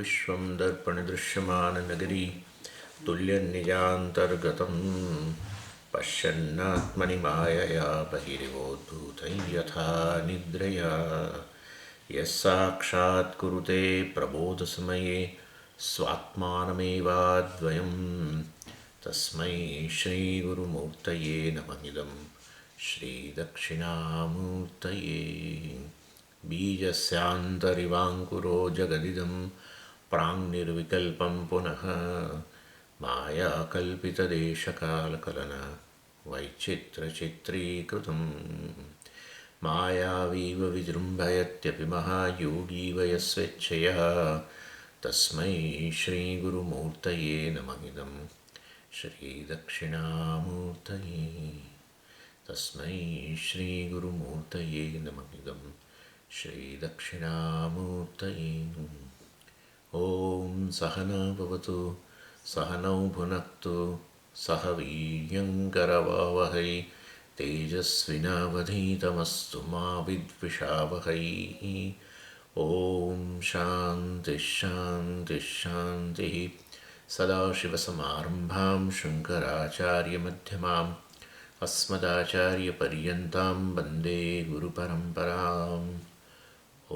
विश्वं दर्पणदृश्यमाननगरी तुल्यनिजान्तर्गतं पश्यन्नात्मनि मायया बहिरिवोद्भूतं यथा निद्रया यः साक्षात् कुरुते प्रबोधसमये स्वात्मानमेवाद्वयं तस्मै श्रीगुरुमूर्तये नमः श्रीदक्षिणामूर्तये बीजस्यान्तरिवाङ्कुरो जगदिदं प्राङ्निर्विकल्पं पुनः मायाकल्पितदेशकालकलन वैचित्रचित्रीकृतं मायावीव विजृम्भयत्यपि महायोगीव यस्वेच्छया तस्मै श्रीगुरुमूर्तये नमः श्रीदक्षिणामूर्तये तस्मै श्रीगुरुमूर्तये नमः श्रीदक्षिणामूर्तये ॐ सहना भवतु सहनौ भुनक्तु सह वीर्यङ्करवावहै तेजस्विनावधीतमस्तु मा विद्विषावहै ॐ शान्तिः शान्तिः शान्तिः सदाशिवसमारम्भां शङ्कराचार्यमध्यमाम् अस्मदाचार्यपर्यन्तां वन्दे गुरुपरम्पराम्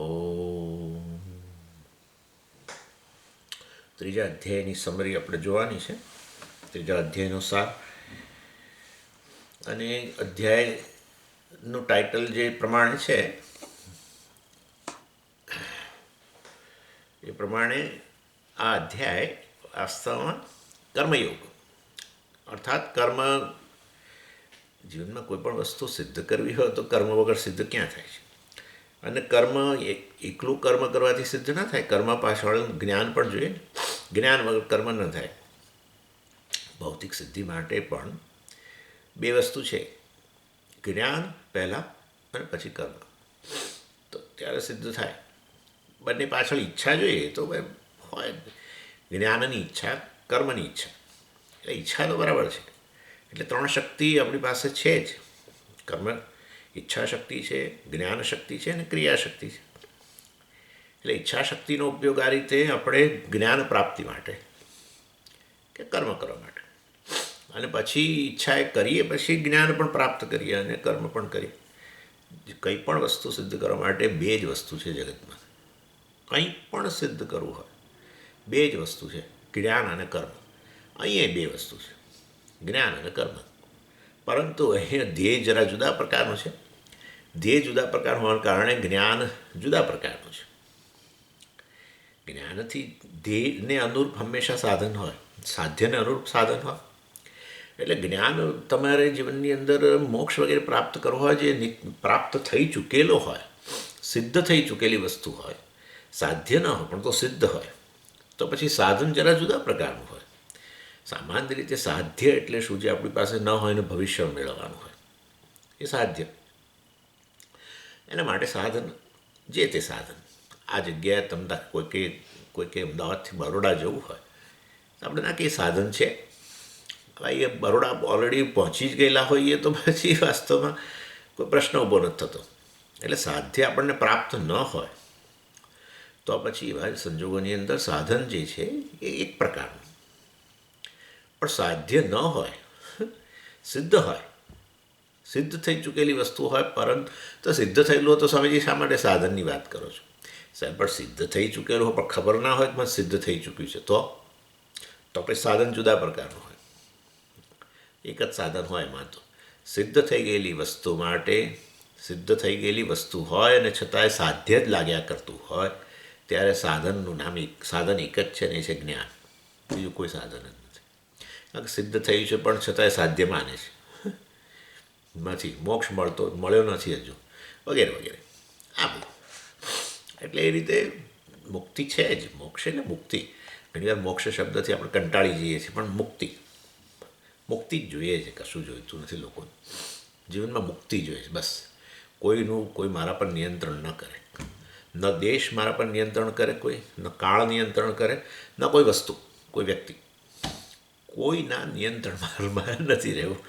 ઓમ. ત્રીજા અધ્યાયની સમરી આપણે જોવાની છે, ત્રીજા અધ્યાયનો સાર. અને અધ્યાયનું ટાઇટલ જે પ્રમાણે છે એ પ્રમાણે આ અધ્યાય વાસ્તવમાં કર્મયોગ અર્થાત કર્મ. જીવનમાં કોઈ પણ વસ્તુ સિદ્ધ કરવી હોય તો કર્મ વગર સિદ્ધ ક્યાં થાય છે? અને કર્મ એકલું કર્મ કરવાથી સિદ્ધ ન થાય, કર્મ પાછળ જ્ઞાન પણ જોઈએ. જ્ઞાન વગર કર્મ ન થાય. ભૌતિક સિદ્ધિ માટે પણ બે વસ્તુ છે, જ્ઞાન પહેલાં અને પછી કર્મ, તો ત્યારે સિદ્ધ થાય. બંને પાછળ ઈચ્છા જોઈએ તો હોય, જ્ઞાનની ઈચ્છા, કર્મની ઈચ્છા. એટલે ઈચ્છા તો બરાબર છે. એટલે ત્રણ શક્તિ આપણી પાસે છે જ. કર્મ ઈચ્છા શક્તિ છે, જ્ઞાન શક્તિ છે અને ક્રિયા શક્તિ છે. એટલે ઈચ્છા શક્તિનો ઉપયોગ આ રીતે આપણે જ્ઞાન પ્રાપ્તિ માટે કે કર્મ કરવા માટે, અને પછી ઈચ્છા એ કરીએ પછી જ્ઞાન પણ પ્રાપ્ત કરીએ અને કર્મ પણ કરીએ. કંઈ પણ વસ્તુ સિદ્ધ કરવા માટે બે જ વસ્તુ છે જગતમાં. કંઈ પણ સિદ્ધ કરવું હોય બે જ વસ્તુ છે, જ્ઞાન અને કર્મ. અહીંયા બે વસ્તુ છે, જ્ઞાન અને કર્મ. પરંતુ અહીંયા ધ્યેય જરા જુદા પ્રકારનું છે. ધ્યેય જુદા પ્રકાર હોવાને કારણે જ્ઞાન જુદા પ્રકારનું છે. જ્ઞાનથી ધ્યેયને અનુરૂપ હંમેશા સાધન હોય, સાધ્યને અનુરૂપ સાધન હોય. એટલે જ્ઞાન તમારે જીવનની અંદર મોક્ષ વગેરે પ્રાપ્ત કરવો હોય, જે પ્રાપ્ત થઈ ચૂકેલો હોય, સિદ્ધ થઈ ચૂકેલી વસ્તુ હોય, સાધ્ય ન હોય પણ તો સિદ્ધ હોય, તો પછી સાધન જરા જુદા પ્રકારનું હોય. સામાન્ય રીતે સાધ્ય એટલે શું? જે આપણી પાસે ન હોય ને ભવિષ્ય મેળવવાનું હોય, એ સાધ્ય. એના માટે સાધન, જે તે સાધન. આ જગ્યાએ તમને કોઈકે અમદાવાદથી બરોડા જવું હોય તો આપણે ના કે સાધન છે. ભાઈ, એ બરોડા ઓલરેડી પહોંચી જ ગયેલા હોઈએ તો પછી વાસ્તવમાં કોઈ પ્રશ્ન ઊભો નથી થતો. એટલે સાધ્ય આપણને પ્રાપ્ત ન હોય તો પછી એવા સંજોગોની અંદર સાધન જે છે એ એક પ્રકારનું. પણ સાધ્ય ન હોય, સિદ્ધ હોય, સિદ્ધ થઈ ચૂકેલી વસ્તુ હોય, પરંતુ તો સિદ્ધ થયેલું હોય તો સ્વામીજી શા માટે સાધનની વાત કરો છો? સાહેબ, પણ સિદ્ધ થઈ ચૂકેલું હોય પણ ખબર ના હોય કે મને સિદ્ધ થઈ ચૂક્યું છે, તો પછી સાધન જુદા પ્રકારનું હોય. એક જ સાધન હોય એમાં. તો સિદ્ધ થઈ ગયેલી વસ્તુ માટે, સિદ્ધ થઈ ગયેલી વસ્તુ હોય અને છતાંય સાધ્ય જ લાગ્યા કરતું હોય ત્યારે સાધનનું નામ સાધન એક જ છે ને, એ છે જ્ઞાન. બીજું કોઈ સાધન જ નથી. સિદ્ધ થયું છે પણ છતાંય સાધ્ય માને છે, નથી મોક્ષ મળ્યો નથી હજુ, વગેરે વગેરે. આ બધું. એટલે એ રીતે મુક્તિ છે જ. મોક્ષ એટલે મુક્તિ. ઘણીવાર મોક્ષ શબ્દથી આપણે કંટાળી જઈએ છીએ, પણ મુક્તિ જ જોઈએ છે. કશું જોઈતું નથી લોકોને. જીવનમાં મુક્તિ જોઈએ છે બસ. કોઈ મારા પર નિયંત્રણ ન કરે. ન દેશ મારા પર નિયંત્રણ કરે કોઈ, ન કાળ નિયંત્રણ કરે, ન કોઈ વસ્તુ, કોઈ વ્યક્તિ. કોઈના નિયંત્રણમાં નથી રહેવું.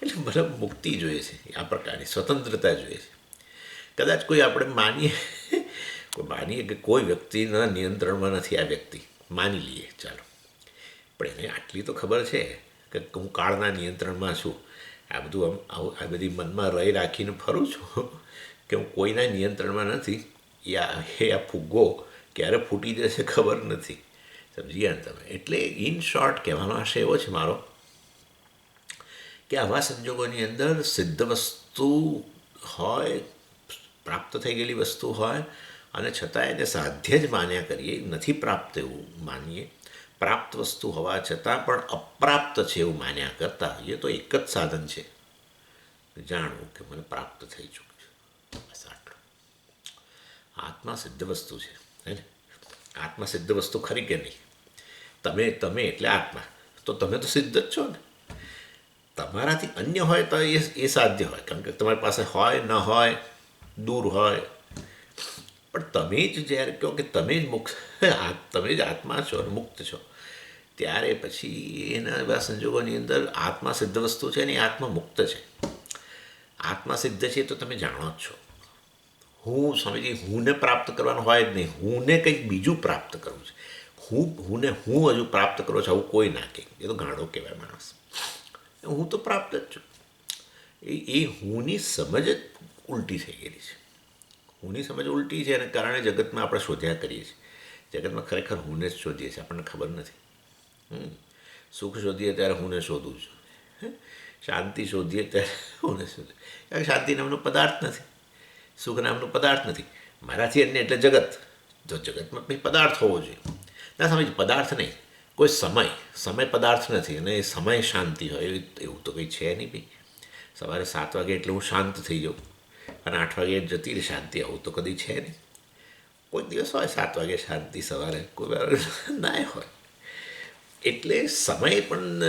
એટલે મતલબ મુક્તિ જોઈએ છે, આ પ્રકારની સ્વતંત્રતા જોઈએ છે. કદાચ કોઈ આપણે માનીએ માનીએ કે કોઈ વ્યક્તિના નિયંત્રણમાં નથી આ વ્યક્તિ, માની લઈએ ચાલો, પણ એને આટલી તો ખબર છે કે હું કાળના નિયંત્રણમાં છું. આ બધું આ બધી મનમાં રહી રાખીને ફરું છું કે હું કોઈના નિયંત્રણમાં નથી. આ ફુગ્ગો ક્યારે ફૂટી જશે ખબર નથી. સમજી ગયા ને તમે? એટલે ઇન શોર્ટ કહેવાનો આશય એવો છે મારો કે આવા સંજોગોની અંદર સિદ્ધ વસ્તુ હોય, પ્રાપ્ત થઈ ગયેલી વસ્તુ હોય, અને છતાં એને સાધ્ય જ માન્યા કરીએ, નથી પ્રાપ્ત એવું માનીએ. પ્રાપ્ત વસ્તુ હોવા છતાં પણ અપ્રાપ્ત છે એવું માન્યા કરતાં એ તો એક જ સાધન છે જાણવું કે મને પ્રાપ્ત થઈ ચૂક્યું છે. બસ આટલું. આત્મા સિદ્ધ વસ્તુ છે, હે ને? આત્મા સિદ્ધ વસ્તુ ખરી કે નહીં? તમે એટલે આત્મા, તો તમે તો સિદ્ધ જ છો ને. તમારાથી અન્ય હોય તો એ સાધ્ય હોય, કારણ કે તમારી પાસે હોય ન હોય, દૂર હોય, પણ તમે જ જ્યારે કહો કે તમે જ મુક્ત, તમે જ આત્મા છો અને મુક્ત છો, ત્યારે પછી એના એવા સંજોગોની અંદર આત્મા સિદ્ધ વસ્તુ છે ને એ આત્મા મુક્ત છે. આત્મા સિદ્ધ છે તો તમે જાણો જ છો. હું સ્વામીજી હુંને પ્રાપ્ત કરવાનું હોય જ નહીં, હુંને કંઈક બીજું પ્રાપ્ત કરવું છે. હું હજુ પ્રાપ્ત કરો છો આવું કોઈ ના કહે, એ તો ગાંડો કહેવાય માણસ. હું તો પ્રાપ્ત જ છું. એ હુંની સમજ જ ઉલટી થઈ ગયેલી છે. હુંની સમજ ઉલટી છે, અને કારણે જગતમાં આપણે શોધ્યા કરીએ છીએ. જગતમાં ખરેખર હુંને જ શોધીએ છીએ, આપણને ખબર નથી. સુખ શોધીએ ત્યારે હુંને શોધું છું, શાંતિ શોધીએ ત્યારે હુંને શોધું. કારણ કે શાંતિ નામનો પદાર્થ નથી, સુખ નામનો પદાર્થ નથી. મારાથી અન્ય એટલે જગત. તો જગતમાં કંઈ પદાર્થ હોવો જોઈએ. ના સમજ, પદાર્થ નહીં, કોઈ સમય પદાર્થ નથી, અને એ સમય શાંતિ હોય એવું તો કંઈ છે નહીં ભાઈ. સવારે 7 વાગે એટલે હું શાંત થઈ જાઉં અને 8 વાગે જતી રહી શાંતિ, આવું તો કદી છે નહીં. કોઈ દિવસ હોય 7 વાગે શાંતિ સવારે, કોઈ વાર ના હોય. એટલે સમય પણ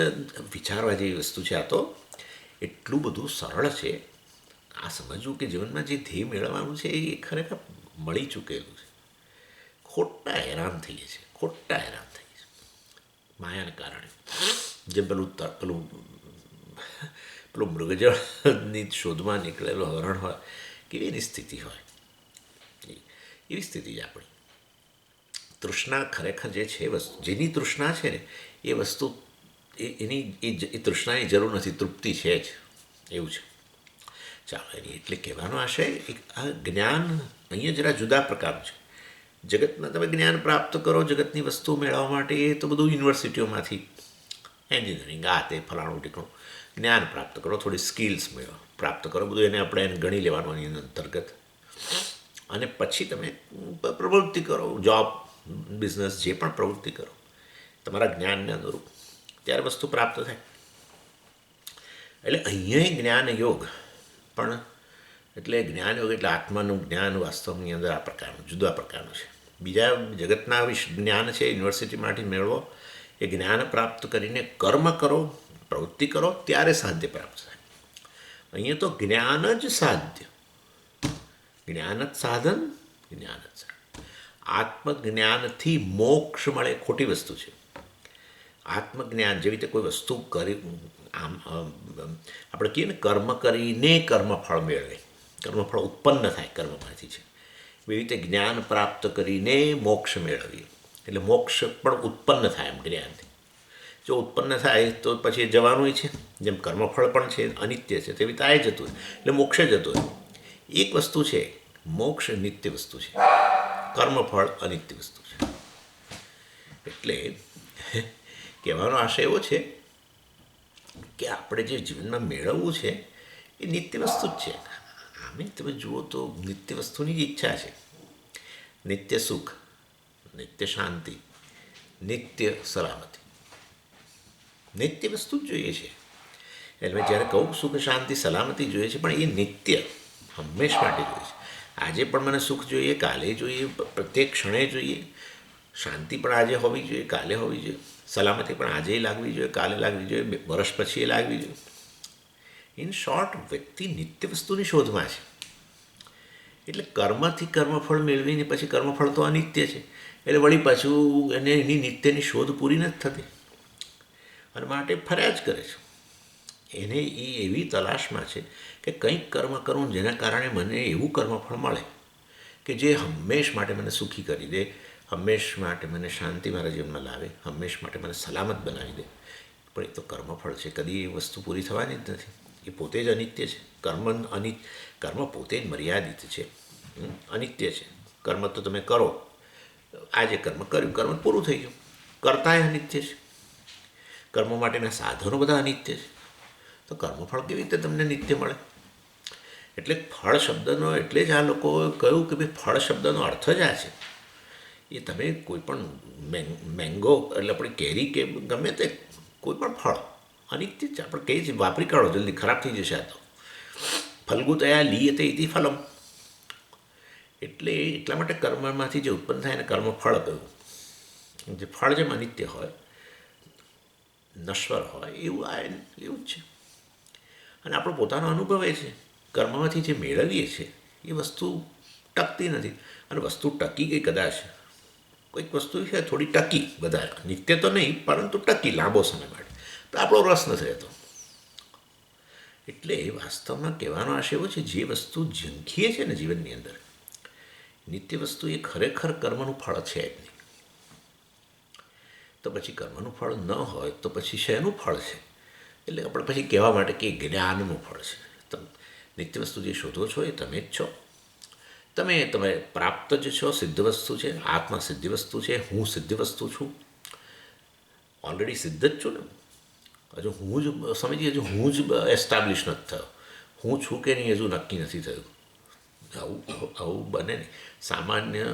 વિચારવા જેવી વસ્તુ છે. આ તો એટલું બધું સરળ છે આ સમજવું કે જીવનમાં જે ધ્યેય મેળવવાનું છે એ ખરેખર મળી ચૂકેલું છે. ખોટા હેરાન થઈએ છીએ માયાને કારણે. જેમ પેલું મૃગજળની શોધમાં નીકળેલો હરણ હોય, કેવી એની સ્થિતિ હોય, એવી સ્થિતિ જ આપણી. તૃષ્ણા ખરેખર જે છે વસ્તુ, જેની તૃષ્ણા છે ને એ વસ્તુ, એ તૃષ્ણાની જરૂર નથી, તૃપ્તિ છે જ, એવું છે. ચાલો, એની એટલે કહેવાનો આશય આ જ્ઞાન અહીંયા જરા જુદા પ્રકારનું છે. જગતમાં તમે જ્ઞાન પ્રાપ્ત કરો, જગતની વસ્તુ મેળવવા માટે, એ તો બધું યુનિવર્સિટીઓમાંથી એન્જિનિયરિંગ આ તે ફલાણું ટીકણું જ્ઞાન પ્રાપ્ત કરો, થોડી સ્કિલ્સ પ્રાપ્ત કરો, બધું એને ગણી લેવાનું એની અંતર્ગત, અને પછી તમે પ્રવૃત્તિ કરો, જોબ, બિઝનેસ, જે પણ પ્રવૃત્તિ કરો તમારા જ્ઞાનને અનુરૂપ, ત્યારે વસ્તુ પ્રાપ્ત થાય. એટલે અહીંયા જ્ઞાન યોગ પણ, એટલે જ્ઞાન યોગ એટલે આત્માનું જ્ઞાન વાસ્તવની અંદર આ પ્રકારનું જુદા પ્રકારનું છે. બીજા જગતના જ્ઞાન છે યુનિવર્સિટીમાંથી મેળવો, એ જ્ઞાન પ્રાપ્ત કરીને કર્મ કરો, પ્રવૃત્તિ કરો, ત્યારે સાધ્ય પ્રાપ્ત થાય. અહીંયા તો જ્ઞાન જ સાધ્ય, જ્ઞાન જ સાધન, જ્ઞાન જ સાધન. આત્મજ્ઞાનથી મોક્ષ મળે ખોટી વસ્તુ છે. આત્મજ્ઞાન જેવી રીતે કોઈ વસ્તુ કરી, આમ આપણે કહીએ ને કર્મ કરીને કર્મફળ મેળવે, કર્મફળ ઉત્પન્ન થાય કર્મમાંથી છે, એવી રીતે જ્ઞાન પ્રાપ્ત કરીને મોક્ષ મેળવીએ. એટલે મોક્ષ પણ ઉત્પન્ન થાય એમ જ્ઞાનથી. જો ઉત્પન્ન થાય તો પછી જવાનું છે, જેમ કર્મફળ પણ છે અનિત્ય છે, તેવી રીતે આ જતું હોય, એટલે મોક્ષે જતું હોય. એક વસ્તુ છે, મોક્ષ નિત્ય વસ્તુ છે, કર્મફળ અનિત્ય વસ્તુ છે. એટલે કહેવાનો આશય એવો છે કે આપણે જે જીવનમાં મેળવવું છે એ નિત્ય વસ્તુ જ છે. આમે તમે જુઓ તો નિત્ય વસ્તુની જ ઈચ્છા છે. નિત્ય સુખ, નિત્ય શાંતિ, નિત્ય સલામતી, નિત્ય વસ્તુ જ જોઈએ છે. એટલે જ્યારે કહું સુખ, શાંતિ, સલામતી જોઈએ છે, પણ એ નિત્ય હંમેશ માટે જોઈએ છે. આજે પણ મને સુખ જોઈએ, કાલે જોઈએ, પ્રત્યેક ક્ષણે જોઈએ. શાંતિ પણ આજે હોવી જોઈએ, કાલે હોવી જોઈએ. સલામતી પણ આજે લાગવી જોઈએ, કાલે લાગવી જોઈએ, વર્ષ પછી લાગવી જોઈએ. ઇન શોર્ટ, વ્યક્તિ નિત્ય વસ્તુની શોધમાં છે. એટલે કર્મથી કર્મફળ મેળવીને પછી કર્મફળ તો અનિત્ય છે, એટલે વળી પાછું એની નિત્યની શોધ પૂરી નથી થતી, અને માટે ફર્યા જ કરે છે. એને એ એવી તલાશમાં છે કે કંઈક કર્મ કરું જેના કારણે મને એવું કર્મફળ મળે કે જે હંમેશ માટે મને સુખી કરી દે, હંમેશ માટે મને શાંતિ મારા જીવનમાં લાવે, હંમેશ માટે મને સલામત બનાવી દે. પણ એ તો કર્મફળ છે, કદી એ વસ્તુ પૂરી થવાની જ નથી. એ પોતે જ અનિત્ય છે. કર્મ પોતે જ મર્યાદિત છે, અનિત્ય છે. કર્મ તો તમે કરો, આજે કર્મ કર્યું, કર્મ પૂરું થઈ ગયું. કરતા એ અનિત્ય છે. કર્મ માટેના સાધનો બધા અનિત્ય છે. તો કર્મફળ કેવી રીતે તમને નિત્ય મળે? એટલે ફળ શબ્દનો, એટલે જ આ લોકોએ કહ્યું કે ભાઈ ફળ શબ્દનો અર્થ જ આ છે. એ તમે કોઈ પણ મેંગો એટલે આપણી કેરી કે ગમે તે કોઈ પણ ફળ અનિત્ય જ આપણે કહીએ છીએ, વાપરી કાઢો જલ્દી, ખરાબ થઈ જશે આ તો. ફલગુતયા લીયતે ઇતિ ફલમ. એટલે એટલા માટે કર્મમાંથી જે ઉત્પન્ન થાય એને કર્મફળ કહ્યું. જે ફળ જેમ અનિત્ય હોય, નશ્વર હોય, એવું જ છે. અને આપણો પોતાનો અનુભવ એ છે, કર્મમાંથી જે મેળવીએ છીએ એ વસ્તુ ટકતી નથી. અને વસ્તુ ટકી ગઈ કદાચ, કોઈક વસ્તુ છે થોડી ટકી, બધા નિત્ય તો નહીં પરંતુ ટકી લાંબો સમય માટે, તો આપણો રસ નથી રહેતો. એટલે વાસ્તવમાં કહેવાનો આશય એવો છે, જે વસ્તુ ઝંખીએ છે ને જીવનની અંદર, નિત્ય વસ્તુ એ ખરેખર કર્મનું ફળ છે જ નહીં. તો પછી કર્મનું ફળ ન હોય તો પછી શેનું ફળ છે? એટલે આપણે પછી કહેવા માટે કે જ્ઞાનનું ફળ છે. તમે નિત્ય વસ્તુ જે શોધો છો એ તમે જ છો. તમે પ્રાપ્ત જ છો, સિદ્ધ વસ્તુ છે. આત્મા સિદ્ધ વસ્તુ છે, હું સિદ્ધ વસ્તુ છું, ઓલરેડી સિદ્ધ જ છું ને. હજુ હું જ સમજીએ, હજુ હું જ એસ્ટાબ્લિશ નથી થયો. હું છું કે નહીં હજુ નક્કી નથી થયું. આવું બને નહીં. સામાન્ય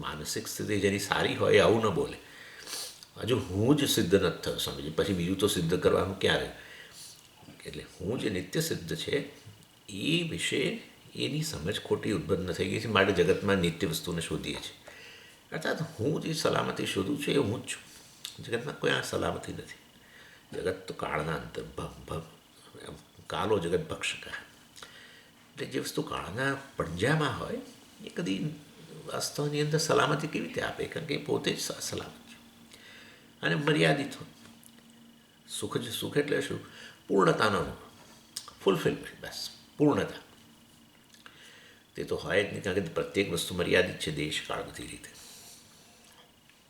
માનસિક સ્થિતિ જેની સારી હોય આવું ન બોલે. હજુ હું જ સિદ્ધ નથી થયો સમજી, પછી બીજું તો સિદ્ધ કરવાનું ક્યારે? એટલે હું જે નિત્ય સિદ્ધ છે એ વિશે એની સમજ ખોટી ઉદ્ભન્ન થઈ ગઈ છે, માટે જગતમાં નિત્ય વસ્તુને શોધીએ છીએ. અર્થાત હું જે સલામતી શોધું છું એ હું જ છું. જગતમાં કોઈ આ સલામતી નથી. જગત તો કાળના અંતર કાલો જગત ભક્ષકા. એટલે જે વસ્તુ કાળના પંજામાં હોય એ કદી વાસ્તવની અંદર સલામતી કેવી રીતે આપે? કારણ કે એ પોતે જ સલામત છે અને મર્યાદિત હોય. સુખ એટલે શું? પૂર્ણતાનો ફૂલફિલમેન્ટ, બસ પૂર્ણતા. તે તો હોય જ નહીં, કારણ કે પ્રત્યેક વસ્તુ મર્યાદિત છે, દેશ કાળ બધી રીતે.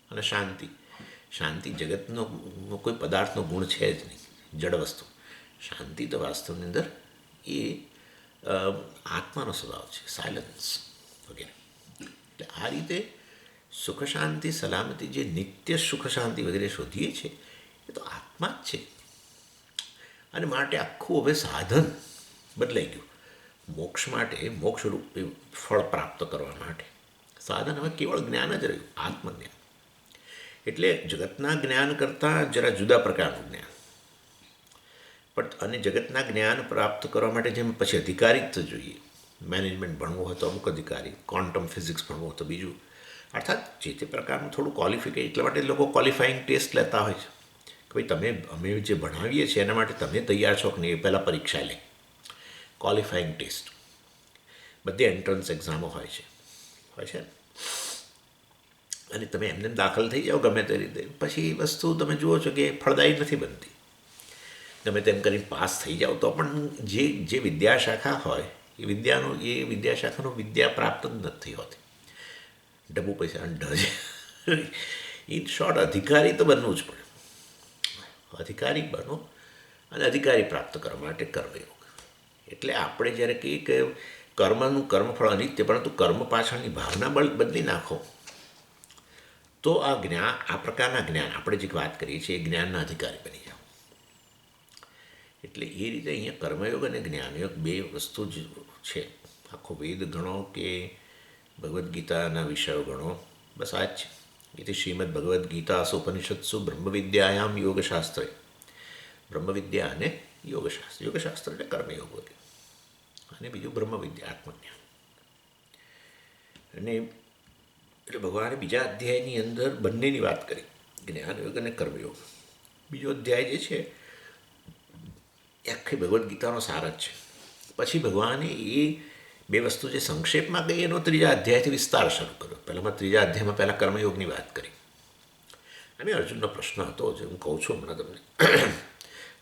અને શાંતિ જગતનો કોઈ પદાર્થનો ગુણ છે જ નહીં, જડ વસ્તુ. શાંતિ તો વાસ્તવની અંદર એ આત્માનો સ્વભાવ છે, સાયલન્સ વગેરે. એટલે આ રીતે સુખ શાંતિ સલામતી, જે નિત્ય સુખ શાંતિ વગેરે શોધીએ છીએ એ તો આત્મા જ છે. અને માટે આખું હવે સાધન બદલાઈ ગયું. મોક્ષ માટે, મોક્ષરૂપ ફળ પ્રાપ્ત કરવા માટે સાધન હવે કેવળ જ્ઞાન જ રહ્યું, આત્મજ્ઞાન. એટલે જગતના જ્ઞાન કરતાં જરા જુદા પ્રકારનું જ્ઞાન. પણ અને જગતના જ્ઞાન પ્રાપ્ત કરવા માટે જેમ પછી અધિકારીત્વ જોઈએ, મેનેજમેન્ટ ભણવું હોય તો અમુક અધિકારી, ક્વોન્ટમ ફિઝિક્સ ભણવું હોય તો બીજું, અર્થાત જે તે પ્રકારનું થોડું ક્વોલિફિકેશન. એટલા માટે લોકો ક્વોલિફાઈંગ ટેસ્ટ લેતા હોય છે કે ભાઈ અમે જે ભણાવીએ છીએ એના માટે તમે તૈયાર છો કે નહીં, એ પહેલાં પરીક્ષા લે. ક્વોલિફાઈંગ ટેસ્ટ બધી એન્ટ્રન્સ એક્ઝામો હોય છે. અને તમે એમને દાખલ થઈ જાઓ ગમે તે રીતે, પછી વસ્તુ તમે જુઓ છો કે ફળદાયી નથી બનતી. ગમે તેમ કરીને પાસ થઈ જાઓ તો પણ જે વિદ્યાશાખા હોય એ વિદ્યાશાખાનું વિદ્યા પ્રાપ્ત જ નથી હોતી. ડબ્બુ પૈસા ઢ. ઇન શોર્ટ, અધિકારી તો બનવું જ પડે. અધિકારી બનો અને અધિકારી પ્રાપ્ત કરવા માટે કર્મયોગ. એટલે આપણે જ્યારે કહીએ કે કર્મફળ અનિત્ય, પરંતુ કર્મ પાછળની ભાવના બદલી નાખો તો આ પ્રકારના જ્ઞાન આપણે જે વાત કરીએ છીએ એ જ્ઞાનના અધિકારી બની જાઓ. એટલે એ રીતે અહીંયા કર્મયોગ અને જ્ઞાનયોગ બે વસ્તુ જ છે. આખો વેદ ગણો કે ભગવદ્ ગીતાના વિષયો ગણો, બસ આ જ છે. એથી શ્રીમદ ભગવદ્ ગીતાસુ ઉપનિષત્સુ બ્રહ્મવિદ્યાયામ યોગશાસ્ત્રે. બ્રહ્મવિદ્યા અને યોગશાસ્ત્ર એટલે કર્મયોગ વગેરે, અને બીજું બ્રહ્મવિદ્યા, આત્મજ્ઞાન. અને એટલે ભગવાને બીજા અધ્યાયની અંદર બંનેની વાત કરી, જ્ઞાનયોગ અને કર્મયોગ. બીજો અધ્યાય જે છે એ આખી ભગવદ્ ગીતાનો સાર જ છે. પછી ભગવાને એ બે વસ્તુ જે સંક્ષેપમાં કહી એનો ત્રીજા અધ્યાયથી વિસ્તાર શરૂ કર્યો. ત્રીજા અધ્યાયમાં પહેલાં કર્મયોગની વાત કરી. અને અર્જુનનો પ્રશ્ન હતો, જે હું કહું છું હમણાં તમને.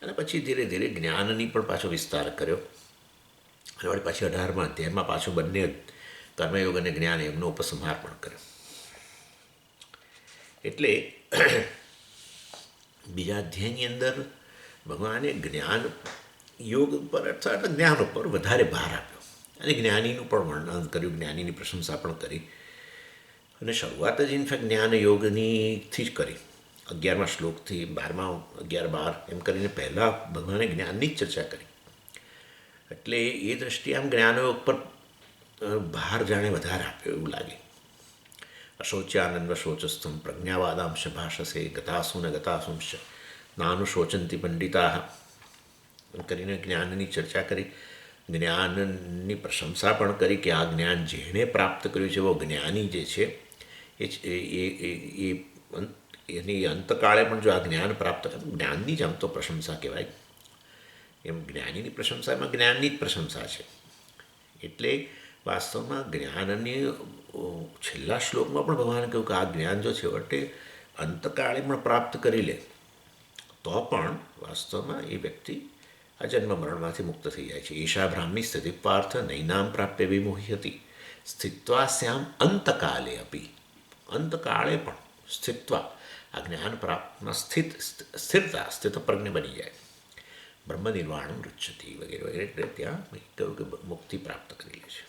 અને પછી ધીરે ધીરે જ્ઞાનની પણ પાછો વિસ્તાર કર્યો. અને વળી પાછી 18મા અધ્યાયમાં પાછું બંને કર્મયોગ અને જ્ઞાન એમનો ઉપસંહાર પણ કર્યો. એટલે બીજા અધ્યાયની અંદર ભગવાને જ્ઞાન યોગ ઉપર અર્થાત જ્ઞાન ઉપર વધારે ભાર આપ્યો અને જ્ઞાનીનું પણ વર્ણન કર્યું, જ્ઞાનીની પ્રશંસા પણ કરી. અને શરૂઆત જ ઇનફેક્ટ જ્ઞાન યોગનીથી જ કરી. 11મા શ્લોકથી 11 એમ કરીને પહેલાં ભગવાને જ્ઞાનની જ ચર્ચા કરી. એટલે એ દૃષ્ટિએ આમ જ્ઞાનયોગ પર ભાર જાણે વધારે આપ્યો એવું લાગે. અશોચ્યાનંદ શોચસ્થમ પ્રજ્ઞાવાદાંશ ભાષસે ગતાસુ ન ગતાસુંશ નાનુશોચંતી પંડિતા એમ કરીને જ્ઞાનની ચર્ચા કરી. જ્ઞાનની પ્રશંસા પણ કરી કે આ જ્ઞાન જેણે પ્રાપ્ત કર્યું છે એવો જ્ઞાની જે છે એની અંતકાળે પણ જો આ જ્ઞાન પ્રાપ્ત જ્ઞાનની જ આમ તો પ્રશંસા કહેવાય. એમ જ્ઞાનીની પ્રશંસા એમાં જ્ઞાનની જ પ્રશંસા છે. એટલે વાસ્તવમાં જ્ઞાનની છેલ્લા શ્લોકમાં પણ ભગવાને કહ્યું કે આ જ્ઞાન જો છેવટે અંતકાળે પણ પ્રાપ્ત કરી લે તો પણ વાસ્તવમાં એ વ્યક્તિ આ જન્મ મરણમાંથી મુક્ત થઈ જાય છે. ઈશા બ્રાહ્મી સ્થિતિ પાર્થ નૈનામ પ્રાપ્ય વિમોહી હતી સ્થિત્વા શ્યામ અંતકાલે અપી. અંતકાળે પણ સ્થિત્વા આ જ્ઞાન પ્રાપ્તમાં સ્થિરતા સ્થિતપ્રજ્ઞ બની જાય. બ્રહ્મ નિર્વાણ રુચ્યતી વગેરે વગેરે. એટલે ત્યાં કહ્યું કે મુક્તિ પ્રાપ્ત કરી લે છે.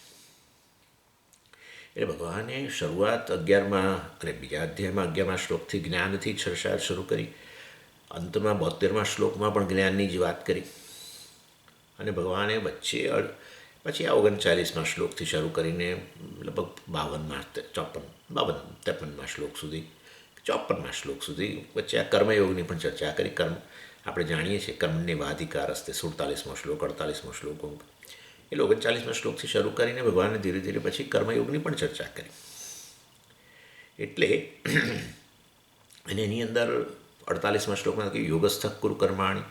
એટલે ભગવાને શરૂઆત 11મા અને બીજા અધ્યાયમાં 11મા શ્લોકથી જ્ઞાનથી ચર્ચા શરૂ કરી. અંતમાં 72મા શ્લોકમાં પણ જ્ઞાનની જ વાત કરી. અને ભગવાને વચ્ચે પછી આ 39મા શ્લોકથી શરૂ કરીને લગભગ 53મા શ્લોક સુધી 54મા શ્લોક સુધી વચ્ચે આ કર્મયોગની પણ ચર્ચા કરી. કર્મ આપણે જાણીએ છીએ કર્મણ્યેવાધિકાર હસ્તે 47મો શ્લોક 48મો શ્લોક. એટલે 39મા શ્લોકથી શરૂ કરીને ભગવાને ધીરે ધીરે પછી કર્મયોગની પણ ચર્ચા કરી. એટલે અને એની અંદર 48મા શ્લોકમાં કે યોગસ્થ કુરુ કર્માણી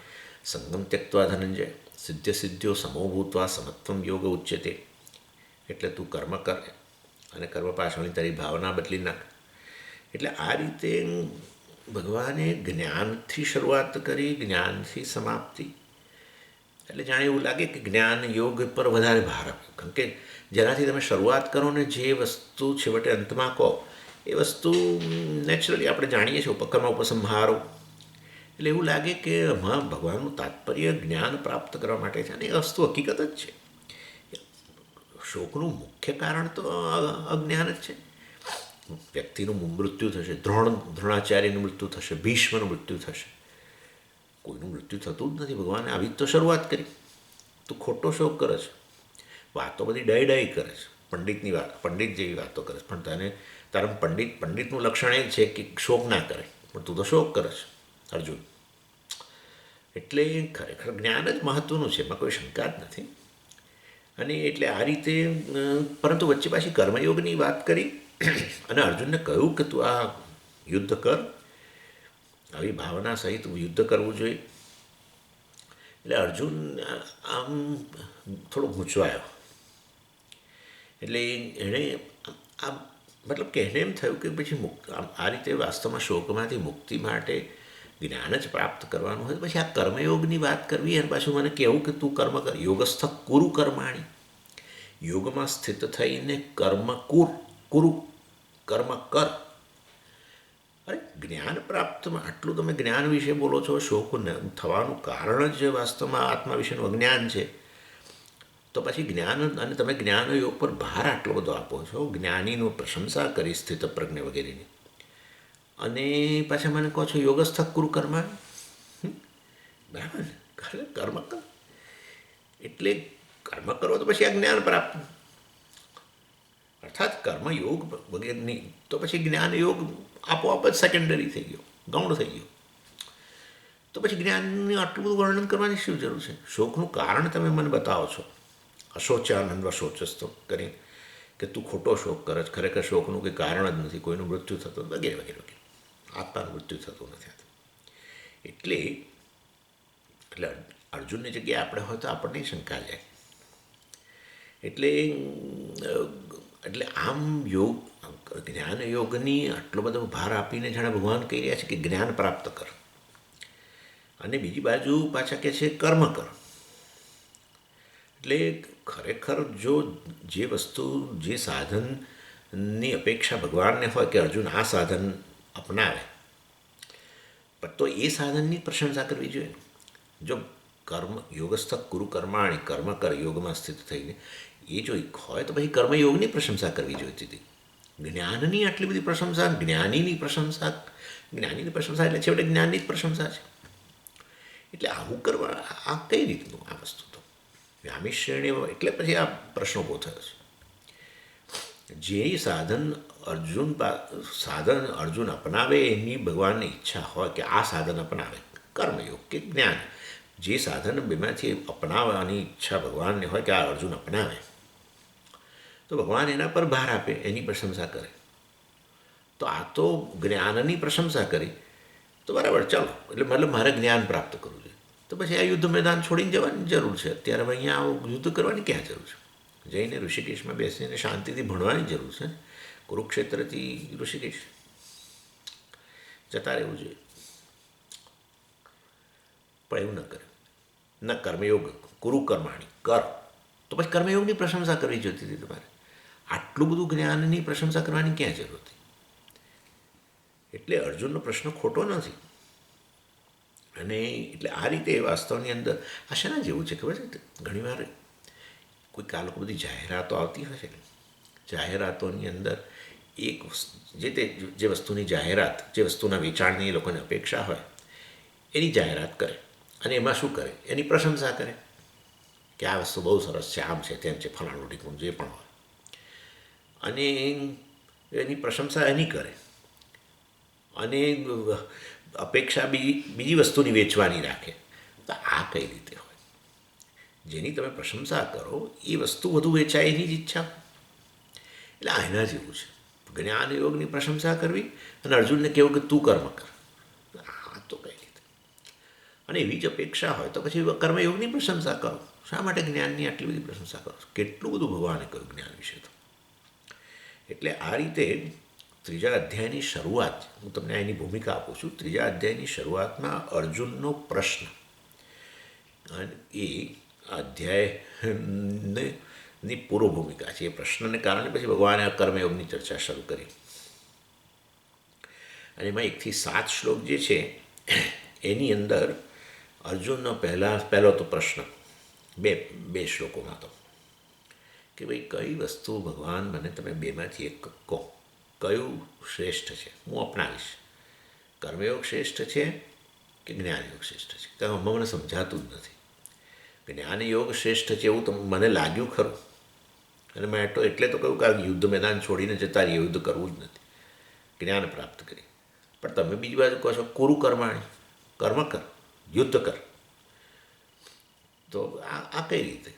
સંગમ ત્યક્ત્વા ધનંજય સિદ્ધ સિદ્ધ્યો સમો ભૂત્વા સમત્વમ યોગ ઉચ્યતે. એટલે તું કર્મ કર અને કર્મ પાછળની તારી ભાવના બદલી નાખ. એટલે આ રીતે ભગવાને જ્ઞાનથી શરૂઆત કરી, જ્ઞાનથી સમાપ્તિ. એટલે જાણે એવું લાગે કે જ્ઞાન યોગ પર વધારે ભાર આપ્યો. કારણ કે જેનાથી તમે શરૂઆત કરો ને જે વસ્તુ છેવટે અંતમાં કહો એ વસ્તુ નેચરલી આપણે જાણીએ છીએ ઉપકર્મ ઉપસંહારો. એટલે એવું લાગે કે હા ભગવાનનું તાત્પર્ય જ્ઞાન પ્રાપ્ત કરવા માટે છે. અને એ વસ્તુ હકીકત જ છે. શોકનું મુખ્ય કારણ તો અજ્ઞાન જ છે. વ્યક્તિનું મૃત્યુ થશે, દ્રોણાચાર્યનું મૃત્યુ થશે, ભીષ્મનું મૃત્યુ થશે. કોઈનું મૃત્યુ થતું જ નથી. ભગવાને આવી તો શરૂઆત કરી. તું ખોટો શોક કરે છે, વાતો બધી ડાઈ કરે છે, પંડિતની વાત પંડિત જેવી વાતો કરે છે. પણ તને તારા પંડિતનું લક્ષણ એ છે કે શોક ના કરે, પણ તું તો શોક કરે છે અર્જુન. એટલે ખરેખર જ્ઞાન જ મહત્ત્વનું છે, એમાં કોઈ શંકા જ નથી. અને એટલે આ રીતે પરંતુ વચ્ચે પાછી કર્મયોગની વાત કરી અને અર્જુનને કહ્યું કે તું આ યુદ્ધ કર, આવી ભાવના સહિત યુદ્ધ કરવું જોઈએ. એટલે અર્જુન આમ થોડો ગૂંચવાયો. એટલે એણે આમ મતલબ કે એને એમ થયું કે પછી આ રીતે વાસ્તવમાં શોકમાંથી મુક્તિ માટે જ્ઞાન જ પ્રાપ્ત કરવાનું હોય પછી આ કર્મયોગની વાત કરવી અને પાછું મને કહેવું કે તું કર્મ કર. યોગસ્થ કુરુ કર્માણી, યોગમાં સ્થિત થઈને કર્મ કર્મ કર. અરે જ્ઞાન પ્રાપ્તમાં આટલું તમે જ્ઞાન વિશે બોલો છો. શોક થવાનું કારણ જ વાસ્તવમાં આત્મા વિશેનું અજ્ઞાન છે. તો પછી જ્ઞાન અને તમે જ્ઞાન યોગ પર ભાર આટલો બધો આપો છો, જ્ઞાનીનો પ્રશંસા કરી સ્થિત પ્રજ્ઞ વગેરેની, અને પાછા મને કહો છો યોગસ્થ કુરુ કર્માણ. બરાબર ને? કર્મ કર એટલે કર્મ કરો તો પછી આ જ્ઞાન પ્રાપ્ત, અર્થાત કર્મયોગ વગેરેની તો પછી જ્ઞાન યોગ આપોઆપ જ સેકન્ડરી થઈ ગયો, ગૌણ થઈ ગયો. તો પછી જ્ઞાનનું આટલું બધું વર્ણન કરવાની શું જરૂર છે? શોકનું કારણ તમે મને બતાવો છો. અશોચાનંદ શોચસ્તો કરીને કે તું ખોટો શોક કરે છે, ખરેખર શોકનું કંઈ કારણ જ નથી, કોઈનું મૃત્યુ થતું વગેરે વગેરે વગેરે, આત્માનું મૃત્યુ થતું નથી. એટલે અર્જુનની જગ્યાએ આપણે હોય તો આપણને શંકા જાય. એટલે આમ યોગ જ્ઞાન યોગની આટલો બધો ભાર આપીને જાણે ભગવાન કહી રહ્યા છે કે જ્ઞાન પ્રાપ્ત કર, અને બીજી બાજુ પાછા કહે છે કર્મ કર. એટલે ખરેખર જો જે વસ્તુ જે સાધનની અપેક્ષા ભગવાનને હોય કે અર્જુન આ સાધન અપનાવે, પણ તો એ સાધનની પ્રશંસા કરવી જોઈએ. જો કર્મ યોગસ્થ કુરુ કર્માણી કર્મ કર યોગમાં સ્થિત થઈને એ જો હોય તો પછી કર્મયોગની પ્રશંસા કરવી જોઈતી હતી. જ્ઞાનની આટલી બધી પ્રશંસા, જ્ઞાનીની પ્રશંસા એટલે છેવટે જ્ઞાનની જ પ્રશંસા છે. એટલે આવું કરવા આ કઈ રીતનું આ વસ્તુ તો વ્યામિશ્રેણી, એટલે પછી આ પ્રશ્ન ઊભો થયો છે. જે સાધન અર્જુન અપનાવે એની ભગવાનની ઈચ્છા હોય કે આ સાધન અપનાવે, કર્મયોગ કે જ્ઞાન, જે સાધન બેમાંથી અપનાવવાની ઈચ્છા ભગવાનને હોય કે આ અર્જુન અપનાવે, તો ભગવાન એના પર ભાર આપે, એની પ્રશંસા કરે. તો આ તો જ્ઞાનની પ્રશંસા કરી તો બરાબર, ચાલો, એટલે મતલબ મારે જ્ઞાન પ્રાપ્ત કરવું છે, તો પછી આ યુદ્ધ મેદાન છોડીને જવાની જરૂર છે. અત્યારે હવે અહીંયા યુદ્ધ કરવાની ક્યાં જરૂર છે? જઈને ઋષિકેશમાં બેસીને શાંતિથી ભણવાની જરૂર છે. કુરુક્ષેત્રથી ઋષિકેશ જતા રહેવું જોઈએ. પણ એવું ન કરે. ન કર્મયોગ કુરુ કર્માણી કર, તો પછી કર્મયોગની પ્રશંસા કરવી જોઈતી હતી તમારે. આટલું બધું જ્ઞાનની પ્રશંસા કરવાની ક્યાં જરૂર હતી? એટલે અર્જુનનો પ્રશ્ન ખોટો નથી. અને એટલે આ રીતે વાસ્તવની અંદર આ શેના જેવું છે ખબર છે? ઘણીવાર કોઈ આ લોકો બધી જાહેરાતો આવતી હોય છે, જાહેરાતોની અંદર જે વસ્તુની જાહેરાત, જે વસ્તુના વેચાણની એ લોકોને અપેક્ષા હોય એની જાહેરાત કરે, અને એમાં શું કરે? એની પ્રશંસા કરે કે આ વસ્તુ બહુ સરસ છે, આમ છે, તેમ છે, ફલાણું ઢીકણું જે પણ હોય, અને એની પ્રશંસા એની કરે, અને અપેક્ષા બીજી વસ્તુની વેચવાની રાખે. તો આ કઈ રીતે હોય? જેની તમે પ્રશંસા કરો એ વસ્તુ વધુ વેચાય એની જ ઈચ્છા. એટલે આ એના જેવું છે. જ્ઞાન યોગની પ્રશંસા કરવી અને અર્જુનને કહેવું કે તું કર્મ કર, આ તો કઈ રીતે? અને એવી જ અપેક્ષા હોય તો પછી કર્મયોગની પ્રશંસા કરો. શા માટે જ્ઞાનની આટલી બધી પ્રશંસા કરો? કેટલું બધું ભગવાને કહ્યું જ્ઞાન વિશે તો. એટલે આ રીતે ત્રીજા અધ્યાયની શરૂઆત, હું તમને એની ભૂમિકા આપું છું. ત્રીજા અધ્યાયની શરૂઆતમાં અર્જુનનો પ્રશ્ન, એ અધ્યાયની પૂર્વ ભૂમિકા છે. એ પ્રશ્નને કારણે પછી ભગવાને કર્મયોગની ચર્ચા શરૂ કરી. અને એમાં 1 થી 7 શ્લોક જે છે એની અંદર અર્જુનનો પહેલો તો પ્રશ્ન બે શ્લોકોમાં તો કે ભાઈ કઈ વસ્તુ ભગવાન મને તમે બેમાંથી એક કહો, કયું શ્રેષ્ઠ છે, હું અપનાવીશ. કર્મયોગ શ્રેષ્ઠ છે કે જ્ઞાનયોગ શ્રેષ્ઠ છે? કારણ મને સમજાતું જ નથી. જ્ઞાનયોગ શ્રેષ્ઠ છે એવું મને લાગ્યું ખરું, અને મેં એટલે તો કહ્યું કે યુદ્ધ મેદાન છોડીને જતા રહીએ, યુદ્ધ કરવું જ નથી, જ્ઞાન પ્રાપ્ત કરી. પણ તમે બીજી બાજુ કહો છો કુરુ કર્માણી, કર્મ કર, યુદ્ધ કર. તો આ કઈ રીતે?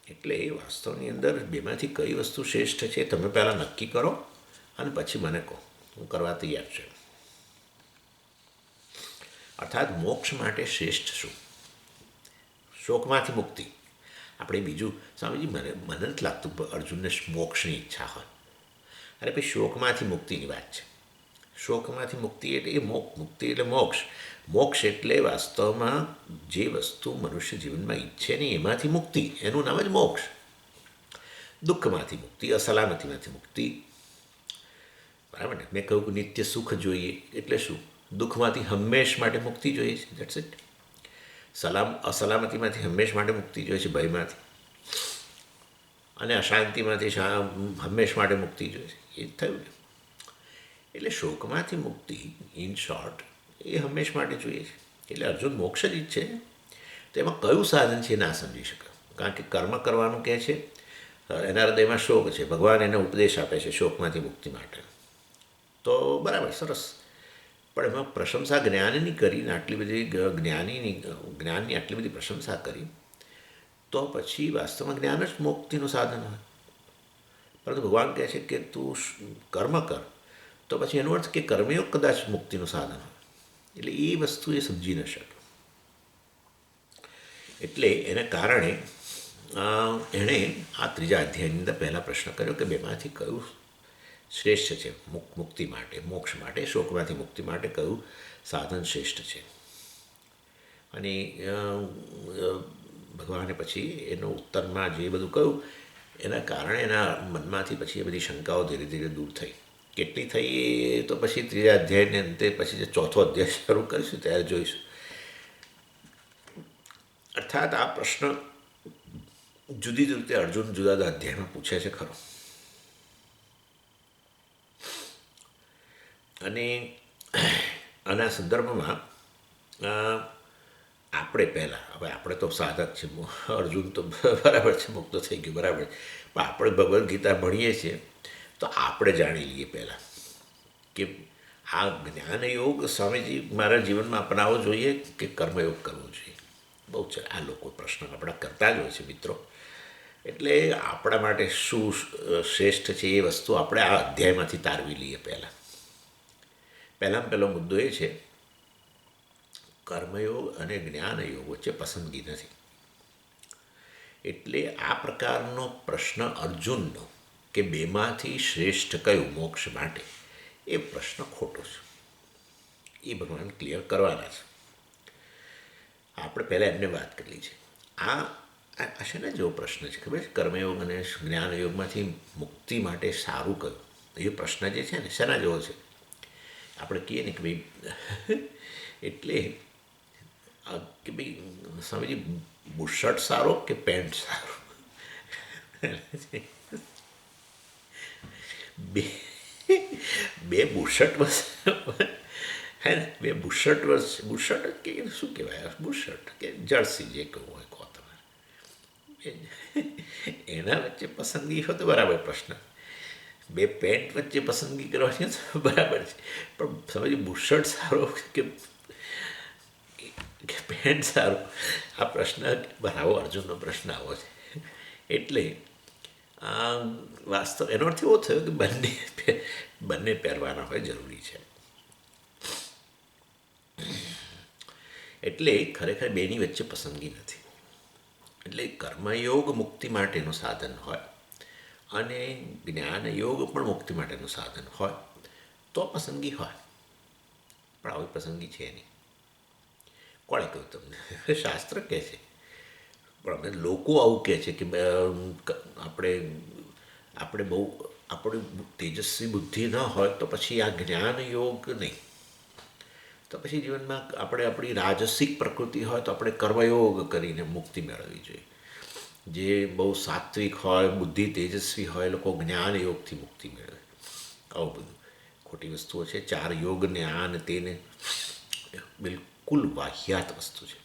એટલે એ વાસ્તવની અંદર બેમાંથી કઈ વસ્તુ શ્રેષ્ઠ છે તમે પહેલાં નક્કી કરો અને પછી મને કહો, હું કરવા તૈયાર છું. અર્થાત મોક્ષ માટે શ્રેષ્ઠ શું? શોકમાંથી મુક્તિ. આપણે બીજું સ્વામીજી મને નથી લાગતું અર્જુનને મોક્ષની ઈચ્છા હોય. અરે ભાઈ, શોકમાંથી મુક્તિની વાત છે. શોકમાંથી મુક્તિ એટલે મુક્તિ એટલે મોક્ષ. મોક્ષ એટલે વાસ્તવમાં જે વસ્તુ મનુષ્ય જીવનમાં ઈચ્છે નહીં એમાંથી મુક્તિ, એનું નામ જ મોક્ષ. દુઃખમાંથી મુક્તિ, અસલામતીમાંથી મુક્તિ. બરાબર ને? મેં કહ્યું કે નિત્ય સુખ જોઈએ એટલે શું? દુઃખમાંથી હંમેશ માટે મુક્તિ જોઈએ છે. That's it. અસલામતીમાંથી હંમેશ માટે મુક્તિ જોઈએ છે, ભયમાંથી. અને અશાંતિમાંથી હંમેશ માટે મુક્તિ જોઈએ છે. એ જ થયું ને? એટલે શોકમાંથી મુક્તિ, ઇન શોર્ટ, એ હંમેશ માટે જોઈએ છે. એટલે અર્જુન મોક્ષ જ ઈચ્છે. તો એમાં કયું સાધન છે ના સમજી શકે. કારણ કે કર્મ કરવાનું કહે છે, એના હૃદયમાં શોક છે, ભગવાન એને ઉપદેશ આપે છે શોકમાંથી મુક્તિ માટે. તો બરાબર, સરસ. પણ એમાં પ્રશંસા જ્ઞાનની કરીને આટલી બધી જ્ઞાનની આટલી બધી પ્રશંસા કરી તો પછી વાસ્તવમાં જ્ઞાન જ મુક્તિનું સાધન હોય. પરંતુ ભગવાન કહે છે કે તું કર્મ કર, તો પછી એનો અર્થ કે કર્મયોગ કદાચ મુક્તિનું સાધન હોય. એટલે એ વસ્તુ એ સમજી ન શકે. એટલે એને કારણે એણે આ ત્રીજા અધ્યાયની અંદર પહેલાં પ્રશ્ન કર્યો કે બેમાંથી કયું શ્રેષ્ઠ છે મુક્તિ માટે, મોક્ષ માટે, શોકમાંથી મુક્તિ માટે કયું સાધન શ્રેષ્ઠ છે? અને ભગવાને પછી એનો ઉત્તરમાં જે બધું કહ્યું એના કારણે એના મનમાંથી પછી એ બધી શંકાઓ ધીરે ધીરે દૂર થઈ. કેટલી થઈ એ તો પછી ત્રીજા અધ્યાયને અંતે પછી જે ચોથો અધ્યાય શરૂ કરીશું ત્યારે જોઈશું. અર્થાત આ પ્રશ્ન જુદી જુદી રીતે અર્જુન જુદા જુદા અધ્યાયમાં પૂછે છે ખરો. અને આના સંદર્ભમાં આપણે પહેલાં હવે આપણે તો સાધક છે, અર્જુન તો બરાબર છે, મુક્ત થઈ ગયું બરાબર, પણ આપણે ભગવદ્ ગીતા ભણીએ છીએ તો આપણે જાણી લઈએ પહેલાં કે આ જ્ઞાન યોગ સ્વામીજી મારા જીવનમાં અપનાવવો જોઈએ કે કર્મયોગ કરવો જોઈએ. બહુ છે આ લોકો પ્રશ્ન આપણા કરતા જ હોય છે મિત્રો. એટલે આપણા માટે શું શ્રેષ્ઠ છે એ વસ્તુ આપણે આ અધ્યાયમાંથી તારવી લઈએ. પહેલાં પહેલો મુદ્દો એ છે કર્મયોગ અને જ્ઞાનયોગ વચ્ચે પસંદગી નથી. એટલે આ પ્રકારનો પ્રશ્ન અર્જુનનો કે બેમાંથી શ્રેષ્ઠ કયું મોક્ષ માટે, એ પ્રશ્ન ખોટો છે. એ ભગવાન ક્લિયર કરવાના છે. આપણે પહેલાં એમને વાત કરેલી છે. આ શેના જેવો પ્રશ્ન છે ખબર છે? કર્મયોગ અને જ્ઞાનયોગમાંથી મુક્તિ માટે સારું કયું, એ પ્રશ્ન જે છે ને શેના જેવો છે? આપણે કહીએ ને કે ભાઈ એટલે કે ભાઈ સ્વામીજી બુશર્ટ સારો કે પેન્ટ સારો? બે બે બુશર્ટ હે ને, બે બુશર્ટ કે શું કહેવાય, બુશર્ટ કે જર્સી જે કહું હોય કહો તમારે, એના વચ્ચે પસંદગી હોય તો બરાબર પ્રશ્ન. બે પેન્ટ વચ્ચે પસંદગી કરવાની તો બરાબર છે, પણ સમજી બુશર્ટ સારો કે પેન્ટ સારું, આ પ્રશ્ન બરાબર અર્જુનનો પ્રશ્ન આવો છે. એટલે આ વાસ્તવ એનો અર્થ એવો થયો કે બંને પહેરવાના હોય જરૂરી છે. એટલે ખરેખર બેની વચ્ચે પસંદગી નથી. એટલે કર્મયોગ મુક્તિ માટેનું સાધન હોય અને જ્ઞાનયોગ પણ મુક્તિ માટેનું સાધન હોય તો પસંદગી હોય, પણ આવી પસંદગી છે નહીં. કોણે કહ્યું તમને? શાસ્ત્ર કહે છે. પણ અમે લોકો આવું કહે છે કે આપણે બહુ આપણી તેજસ્વી બુદ્ધિ ન હોય તો પછી આ જ્ઞાન યોગ નહીં, તો પછી જીવનમાં આપણે આપણી રાજસિક પ્રકૃતિ હોય તો આપણે કર્મયોગ કરીને મુક્તિ મેળવવી જોઈએ. જે બહુ સાત્વિક હોય, બુદ્ધિ તેજસ્વી હોય, લોકો જ્ઞાન યોગથી મુક્તિ મેળવે. આવું બધું ખોટી વસ્તુઓ છે. 4 યોગને આને તેને બિલકુલ વાહિયાત વસ્તુ છે.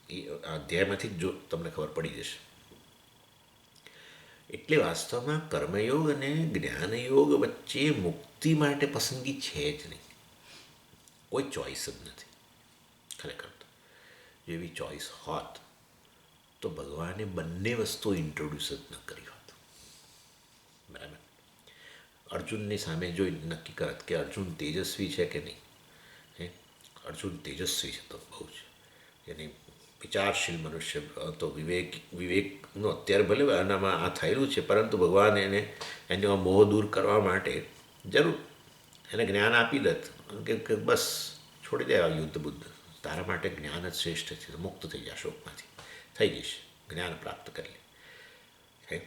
એ અધ્યાયમાંથી જ જો તમને ખબર પડી જશે. એટલે વાસ્તવમાં કર્મયોગ અને જ્ઞાનયોગ વચ્ચે મુક્તિ માટે પસંદગી છે જ નહીં. કોઈ ચોઈસ જ નથી ખરેખર. તો એવી ચોઈસ હોત તો ભગવાને બંને વસ્તુઓ ઇન્ટ્રોડ્યુસ જ ન કરી હોત. બરાબર. અર્જુનની સામે જોઈ નક્કી કરત કે અર્જુન તેજસ્વી છે કે નહીં. અર્જુન તેજસ્વી છે તો બહુ જ એની વિચારશીલ મનુષ્ય તો વિવેકનું અત્યારે ભલે આનામાં આ થયેલું છે, પરંતુ ભગવાન એનો મોહ દૂર કરવા માટે જરૂર એને જ્ઞાન આપી દત કે બસ છોડી દેવા યુદ્ધ બુદ્ધ, તારા માટે જ્ઞાન જ શ્રેષ્ઠ છે, મુક્ત થઈ જાય શોકમાંથી, થઈ જઈશ, જ્ઞાન પ્રાપ્ત કરી લે.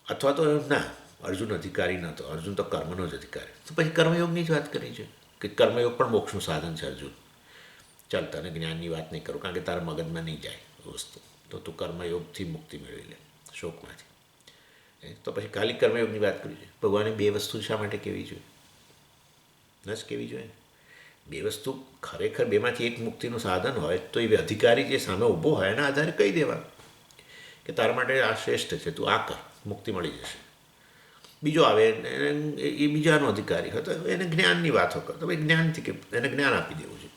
અથવા તો ના, અર્જુન અધિકારી નહોતો, અર્જુન તો કર્મનો જ અધિકારી, તો પછી કર્મયોગની જ વાત કરી છે કે કર્મયોગ પણ મોક્ષનું સાધન છે. અર્જુન ચાલ તને જ્ઞાનની વાત નહીં કરું કારણ કે તારા મગજમાં નહીં જાય વસ્તુ, તો તું કર્મયોગથી મુક્તિ મેળવી લે શોકમાંથી. તો પછી ખાલી કર્મયોગની વાત કરી છે. ભગવાને બે વસ્તુ શા માટે કહેવી જોઈએ? ન જ કહેવી જોઈએ. બે વસ્તુ ખરેખર બેમાંથી એક મુક્તિનું સાધન હોય તો એ અધિકારી જે સામે ઊભો હોય એના આધારે કહી દેવા કે તારા માટે આ શ્રેષ્ઠ છે, તું આ કર, મુક્તિ મળી જશે. બીજો આવે એ બીજાનો અધિકારી હોય તો એને જ્ઞાનની વાતો કર તો ભાઈ જ્ઞાનથી કે એને જ્ઞાન આપી દેવું છે.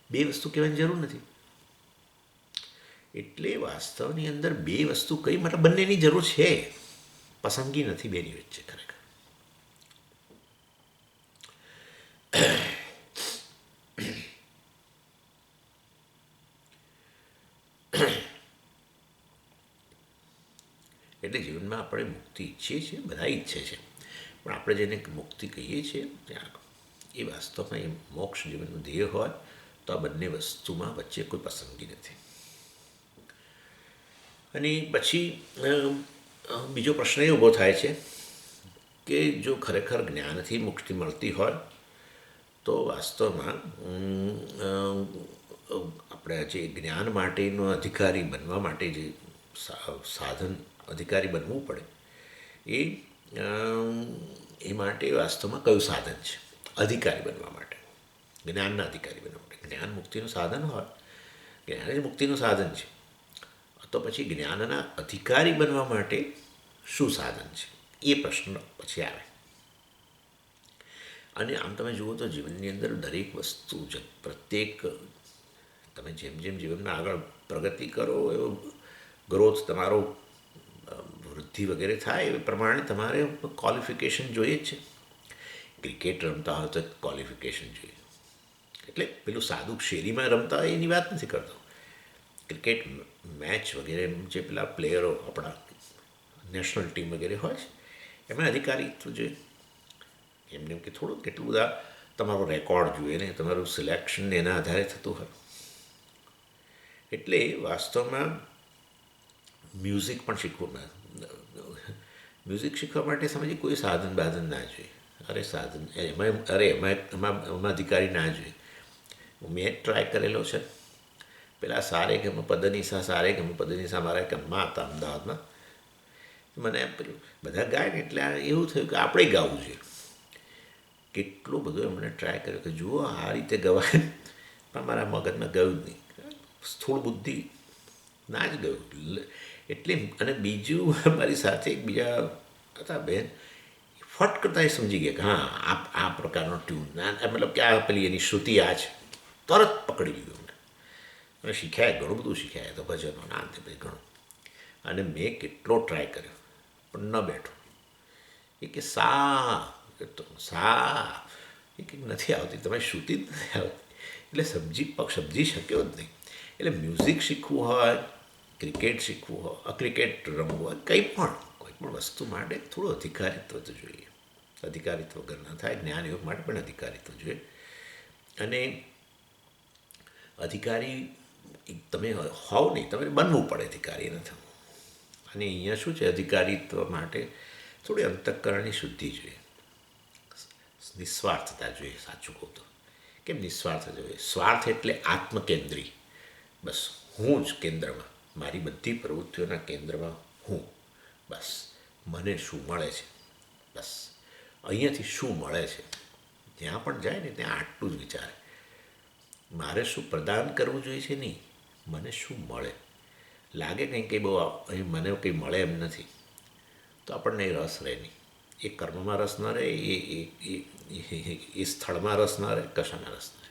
બે વસ્તુ કહેવાની જરૂર નથી. એટલે વાસ્તવની અંદર બે વસ્તુ કઈ મતલબ બંનેની જરૂર છે, પસંદગી નથી બેની વચ્ચે ખરેખર. એટલે જીવનમાં આપણે મુક્તિ ઈચ્છીએ છીએ, બધા ઈચ્છે છે, પણ આપણે જેને મુક્તિ કહીએ છીએ ત્યાં એ વાસ્તવમાં એ મોક્ષ જીવનનું ધ્યેય હોય તો આ બંને વસ્તુમાં વચ્ચે કોઈ પસંદગી નથી. અને પછી બીજો પ્રશ્ન એ ઊભો થાય છે કે જો ખરેખર જ્ઞાનથી મુક્તિ મળતી હોય તો વાસ્તવમાં આપણે જે જ્ઞાન માટેનો અધિકારી બનવા માટે જે સાધન અધિકારી બનવું પડે એ એ માટે વાસ્તવમાં કયું સાધન છે અધિકારી બનવા માટે, જ્ઞાનના અધિકારી બનવા માટે? જ્ઞાન મુક્તિનું સાધન હોય, જ્ઞાન જ મુક્તિનું સાધન છે, તો પછી જ્ઞાનના અધિકારી બનવા માટે શું સાધન છે? એ પ્રશ્ન પછી આવે. અને આમ તમે જુઓ તો જીવનની અંદર દરેક વસ્તુ જ પ્રત્યેક તમે જેમ જેમ જીવનમાં આગળ પ્રગતિ કરો એવો ગ્રોથ તમારો વૃદ્ધિ વગેરે થાય એ પ્રમાણે તમારે ક્વોલિફિકેશન જોઈએ જ છે. ક્રિકેટ રમતા હોય તો ક્વોલિફિકેશન જોઈએ, એટલે પેલું સાદું શેરીમાં રમતા હોય એની વાત નથી કરતો. ક્રિકેટ મેચ વગેરે જે પેલા પ્લેયરો આપણા નેશનલ ટીમ વગેરે હોય છે એમાં અધિકારીત્વ જોઈએ. એમને કે થોડું કેટલું બધા તમારો રેકોર્ડ જોઈએ ને તમારું સિલેક્શન એના આધારે થતું હોય. એટલે વાસ્તવમાં મ્યુઝિક પણ મ્યુઝિક શીખવા માટે સમજી કોઈ સાધન બાધન ના જોઈએ. એમાં અધિકારી ના જોઈએ. મેં ટ્રાય કરેલો છે. પેલા સારે ગમ પદનિસા મારા કામમાં હતા અમદાવાદમાં. મને પેલું બધા ગાય ને એટલે એવું થયું કે આપણે ગાવું જોઈએ. કેટલું બધું એમણે ટ્રાય કર્યો કે જુઓ આ રીતે ગવાય, પણ મારા મગજમાં ગયું જ નહીં. સ્થૂળ બુદ્ધિ ના જ ગયું. એટલે અને બીજું મારી સાથે એક બીજા હતા બેન, ફટ કરતાં એ સમજી ગયા કે હા આ પ્રકારનો ટ્યુન મતલબ કે આ પેલી એની શ્રુતિ આ છે, તરત પકડી લીધું એમને. અને શીખ્યા, ઘણું બધું શીખ્યા તો ભજનો ના તે ભાઈ ઘણું. અને મેં કેટલો ટ્રાય કર્યો પણ ન બેઠો. એ કે સા એ કંઈક નથી આવતી, તમે શ્રુતિ જ નથી આવતી. એટલે સમજી શક્યો જ નહીં. એટલે મ્યુઝિક શીખવું હોય, ક્રિકેટ શીખવું હોય, ક્રિકેટ રમવું હોય, કોઈ પણ વસ્તુ માટે થોડું અધિકારીત્વ તો જોઈએ. અધિકારીત્વ વગર ના થાય. જ્ઞાન યોગ માટે પણ અધિકારીત્વ જોઈએ. અને અધિકારી તમે હોવ નહીં, તમે બનવું પડે અધિકારી ન થવું. અને અહીંયા શું છે, અધિકારીત્વ માટે થોડી અંતઃકરણની શુદ્ધિ જોઈએ, નિસ્વાર્થતા જોઈએ. સાચું કહું તો કેમ નિસ્વાર્થ જોઈએ? સ્વાર્થ એટલે આત્મકેન્દ્રી, બસ હું જ કેન્દ્રમાં, મારી બધી પ્રવૃત્તિઓના કેન્દ્રમાં હું. બસ મને શું મળે છે, બસ અહીંયાથી શું મળે છે. જ્યાં પણ જાય ને ત્યાં આટલું જ વિચારે, મારે શું પ્રદાન કરવું જોઈએ છે, નહીં મને શું મળે. લાગે કંઈ કંઈ બહુ અહીં મને કંઈ મળે એમ નથી તો આપણને એ રસ રહે નહીં. એ કર્મમાં રસ ન રહે, એ સ્થળમાં રસ ન રહે, કશામાં રસ ન રહે.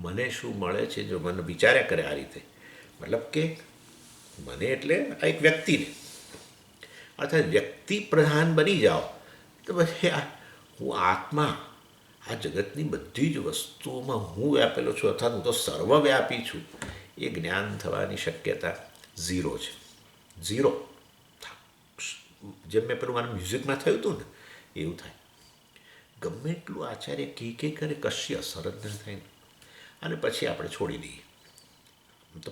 મને શું મળે છે જો મને વિચાર્યા કરે આ રીતે, મતલબ કે મને એટલે આ એક વ્યક્તિને, અર્થાત વ્યક્તિ પ્રધાન બની જાઓ તો પછી હું આત્મા આ જગતની બધી જ વસ્તુઓમાં હું વ્યાપેલો છું, અર્થાત હું તો સર્વવ્યાપી છું. એ જ્ઞાન થવાની શક્યતા ઝીરો છે. ઝીરો. જેમ મેં પેલું મારું મ્યુઝિકમાં થયું હતું ને એવું થાય. ગમે એટલું આચાર્ય કે કરે કશી અસર જ ન થાય. અને પછી આપણે છોડી દઈએ. તો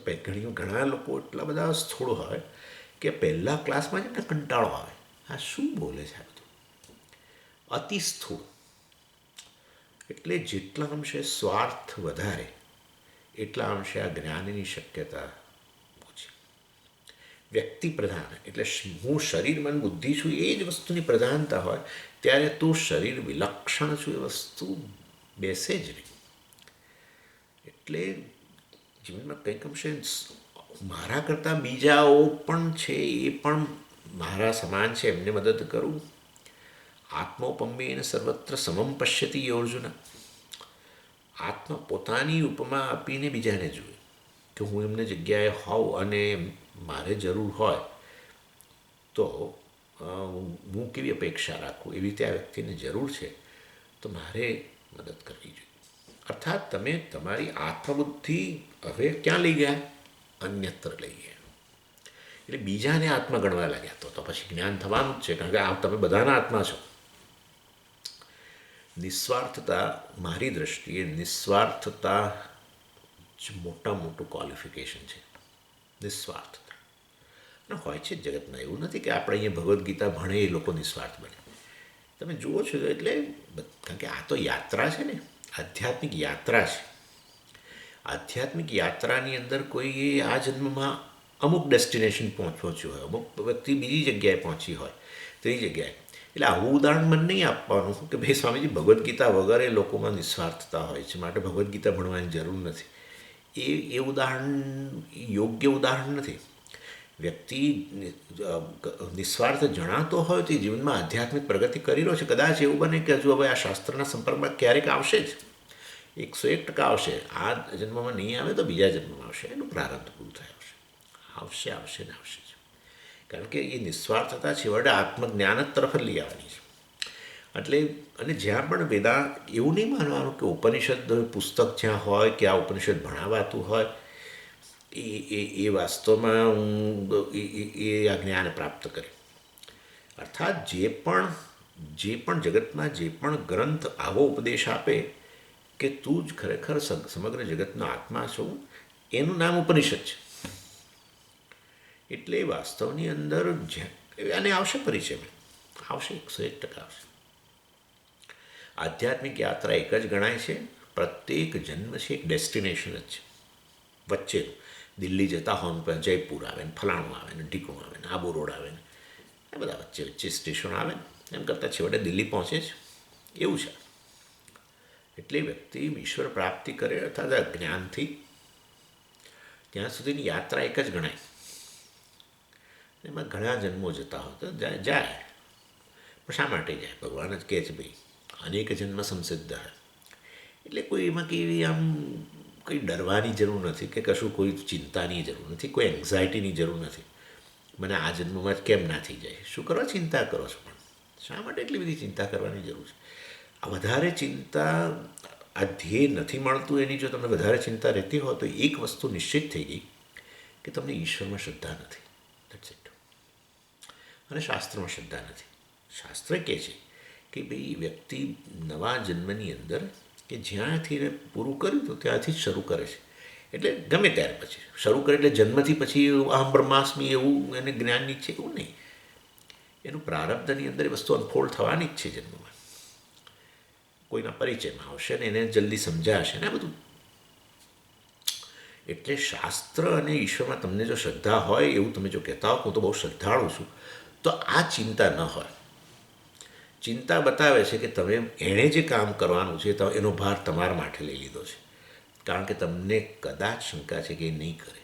ઘણા લોકો એટલા બધા સ્થૂળ હોય કે પહેલાં ક્લાસમાં જ એમને કંટાળો આવે, આ શું બોલે છે આ બધું. અતિ સ્થૂળ. એટલે જેટલા અંશે સ્વાર્થ વધારે એટલા અંશે આ જ્ઞાનની શક્યતા ઓછી. વ્યક્તિ પ્રધાન એટલે હું શરીર મન બુદ્ધિ છું એ જ વસ્તુની પ્રધાનતા હોય ત્યારે તું શરીર વિલક્ષણ છું એ વસ્તુ બેસે જ નહીં. એટલે જીવનમાં કંઈક અંશે મારા કરતાં બીજાઓ પણ છે, એ પણ મારા સમાન છે, એમને મદદ કરું. આત્મોપમ્યેન સર્વત્ર સમમ પશ્યતિ અર્જુન. આત્મા પોતાની ઉપમા આપીને બીજાને જોઈએ કે હું એમને જગ્યાએ હોઉં અને મારે જરૂર હોય તો હું કેવી અપેક્ષા રાખું, એવી રીતે આ વ્યક્તિને જરૂર છે તો મારે મદદ કરવી જોઈએ. અર્થાત તમે તમારી આત્મબુદ્ધિ હવે ક્યાં લઈ ગયા? અન્યત્ર લઈ ગયા. એટલે બીજાને આત્મા ગણવા લાગ્યા તો પછી જ્ઞાન થવાનું જ છે, કારણ કે તમે બધાના આત્મા છો. નિસ્વાર્થતા, મારી દૃષ્ટિએ નિસ્વાર્થતા જ મોટામાં મોટું ક્વોલિફિકેશન છે. નિસ્વાર્થતા. અને હોય છે જ જગતમાં. એવું નથી કે આપણે અહીંયા ભગવદ્ ગીતા ભણે એ લોકો નિસ્વાર્થ બને. તમે જુઓ છો એટલે કારણ કે આ તો યાત્રા છે ને, આધ્યાત્મિક યાત્રા છે. આધ્યાત્મિક યાત્રાની અંદર કોઈ આ જન્મમાં અમુક ડેસ્ટિનેશન પહોંચ્યું હોય, અમુક વ્યક્તિ બીજી જગ્યાએ પહોંચી હોય, ત્રીજી જગ્યાએ. એટલે આવું ઉદાહરણ મને નહીં આપવાનું કે ભાઈ સ્વામીજી ભગવદ્ ગીતા વગર એ લોકોમાં નિસ્વાર્થતા હોય છે, માટે ભગવદ્ ગીતા ભણવાની જરૂર નથી. એ ઉદાહરણ યોગ્ય ઉદાહરણ નથી. વ્યક્તિ નિસ્વાર્થ જણાતો હોય તો એ જીવનમાં આધ્યાત્મિક પ્રગતિ કરી રહ્યો છે. કદાચ એવું બને કે હજુ હવે આ શાસ્ત્રના સંપર્કમાં ક્યારેક આવશે જ, 101% આવશે. આ જન્મમાં નહીં આવે તો બીજા જન્મમાં આવશે, એનું પ્રારબ્ધ પૂરું થાય આવશે આવશે ને આવશે જ. કારણ કે એ નિસ્વાર્થતા છેવટે આત્મજ્ઞાન જ તરફ લઈ આવવાની છે. એટલે અને જ્યાં પણ એવું નહીં માનવાનું કે ઉપનિષદ પુસ્તક જ્યાં હોય કે આ ઉપનિષદ ભણાવાતું હોય એ વાસ્તવમાં એ આ જ્ઞાન પ્રાપ્ત કરે. અર્થાત જે પણ જગતમાં જે પણ ગ્રંથ આવો ઉપદેશ આપે કે તું જ ખરેખર સમગ્ર જગતનો આત્મા છો, એનું નામ ઉપનિષદ છે. એટલે વાસ્તવની અંદર આને આવશે પરિચયમાં, આવશે 101% આવશે. આધ્યાત્મિક યાત્રા એક જ ગણાય છે. પ્રત્યેક જન્મ છે એક ડેસ્ટિનેશન જ છે. વચ્ચે દિલ્હી જતા હોય ને જયપુર આવે ને ફલાણું આવે ને ઢીકણું આવે ને આબુ રોડ આવે ને એ બધા વચ્ચે સ્ટેશન આવે ને એમ કરતાં છેવટે દિલ્હી પહોંચે છે. એવું છે. એટલે વ્યક્તિ ઈશ્વર પ્રાપ્તિ કરે અર્થાત જ્ઞાનથી ત્યાં સુધીની યાત્રા એક જ ગણાય. એમાં ઘણા જન્મો જતા હોય તો જાય પણ શા માટે જાય? ભગવાન જ કહે છે ભાઈ અનેક જન્મ સંસિદ્ધ. એટલે કોઈ એમાં કેવી આમ કંઈ ડરવાની જરૂર નથી કે કશું કોઈ ચિંતાની જરૂર નથી, કોઈ એન્ઝાયટીની જરૂર નથી. મને આ જન્મમાં જ કેમ ના થઈ જાય? શું કરવા ચિંતા કરો છો? પણ શા માટે એટલી બધી ચિંતા કરવાની જરૂર છે? આ વધારે ચિંતા, આ ધ્યેય નથી મળતું એની જો તમને વધારે ચિંતા રહેતી હોય તો એક વસ્તુ નિશ્ચિત થઈ ગઈ કે તમને ઈશ્વરમાં શ્રદ્ધા નથી. That's it. અને શાસ્ત્રમાં શ્રદ્ધા નથી. શાસ્ત્ર કહે છે કે ભાઈ વ્યક્તિ નવા જન્મની અંદર કે જ્યાંથી પૂરું કર્યું તો ત્યાંથી જ શરૂ કરે છે. એટલે ગમે ત્યારે પછી શરૂ કરે એટલે જન્મથી પછી અહમ બ્રહ્માસ્મિ એવું એને જ્ઞાનની છે એવું નહીં. એનું પ્રારબ્ધની અંદર એ વસ્તુ અનફોલ્ડ થવાની જ છે જન્મમાં. કોઈના પરિચયમાં આવશે ને એને જલ્દી સમજાશે ને આ બધું. એટલે શાસ્ત્ર અને ઈશ્વરમાં તમને જો શ્રદ્ધા હોય એવું તમે જો કહેતા હો હું તો બહુ શ્રદ્ધાળુ છું, તો આ ચિંતા ન હોય. ચિંતા બતાવે છે કે તમે એણે જે કામ કરવાનું છે તો એનો ભાર તમારા માટે લઈ લીધો છે. કારણ કે તમને કદાચ શંકા છે કે એ નહીં કરે.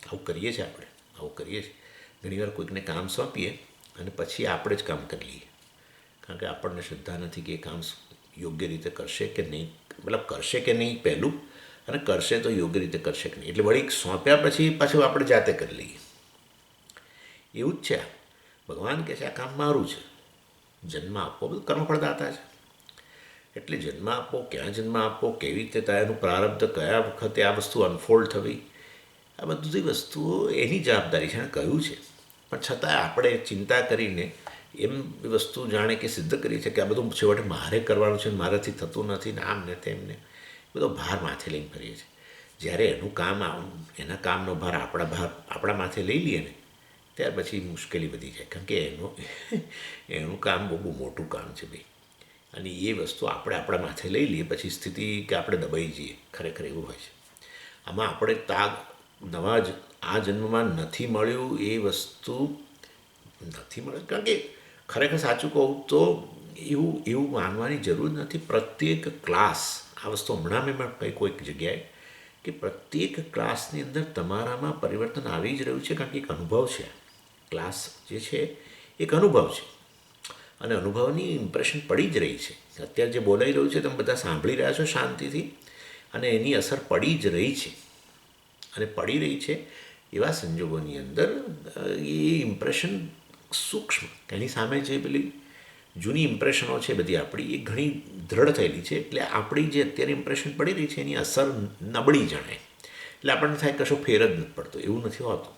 આવું કરીએ છીએ આપણે, આવું કરીએ છીએ ઘણીવાર કોઈકને કામ સોંપીએ અને પછી આપણે જ કામ કરી લઈએ. કારણ કે આપણને શ્રદ્ધા નથી કે એ કામ યોગ્ય રીતે કરશે કે નહીં, મતલબ કરશે કે નહીં પહેલું, અને કરશે તો યોગ્ય રીતે કરશે કે નહીં. એટલે વળી સોંપ્યા પછી પાછું આપણે જાતે કરી લઈએ. એવું જ છે. ભગવાન કહે છે આ કામ મારું છે. જન્મ આપવો બધું કર્મફળદાતા છે. એટલે જન્મ આપો, ક્યાં જન્મ આપો, કેવી રીતે થાય, એનું પ્રારબ્ધ કયા વખતે આ વસ્તુ અનફોલ્ડ થવી, આ બધી વસ્તુઓ એની જવાબદારી છે. એને કહ્યું છે પણ છતાં આપણે ચિંતા કરીને એમ વસ્તુ જાણે કે સિદ્ધ કરી છે કે આ બધું છેવટે મારે કરવાનું છે, મારાથી થતું નથી ને આમ ને તેમને બધો ભાર માથે લઈને ફરીએ છીએ. જ્યારે એનું કામ એના કામનો ભાર આપણા માથે લઈ લઈએ ને ત્યાર પછી મુશ્કેલી વધી જાય. કારણ કે એનું કામ બહુ મોટું કામ છે ભાઈ. અને એ વસ્તુ આપણે આપણા માથે લઈ લઈએ પછી સ્થિતિ કે આપણે દબાઈ જઈએ. ખરેખર એવું હોય છે. આમાં આપણે નવા જ આ જન્મમાં નથી મળ્યું એ વસ્તુ નથી મળે. કારણ કે ખરેખર સાચું કહું તો એવું માનવાની જરૂર નથી. પ્રત્યેક ક્લાસ, આ વસ્તુ હમણાં મેં કંઈ કોઈક જગ્યાએ કે પ્રત્યેક ક્લાસની અંદર તમારામાં પરિવર્તન આવી જ રહ્યું છે. કારણ કે એક અનુભવ છે. ક્લાસ જે છે એક અનુભવ છે અને અનુભવની ઇમ્પ્રેશન પડી જ રહી છે. અત્યારે જે બોલાઈ રહ્યું છે તમે બધા સાંભળી રહ્યા છો શાંતિથી, અને એની અસર પડી જ રહી છે. અને પડી રહી છે એવા સંજોગોની અંદર એ ઇમ્પ્રેશન સૂક્ષ્મ, એની સામે જે પેલી જૂની ઇમ્પ્રેશનો છે બધી આપણી એ ઘણી દ્રઢ થયેલી છે. એટલે આપણી જે અત્યારે ઇમ્પ્રેશન પડી રહી છે એની અસર નબળી જણાય. એટલે આપણને થાય કશો ફેર જ નથી પડતો. એવું નથી હોતું.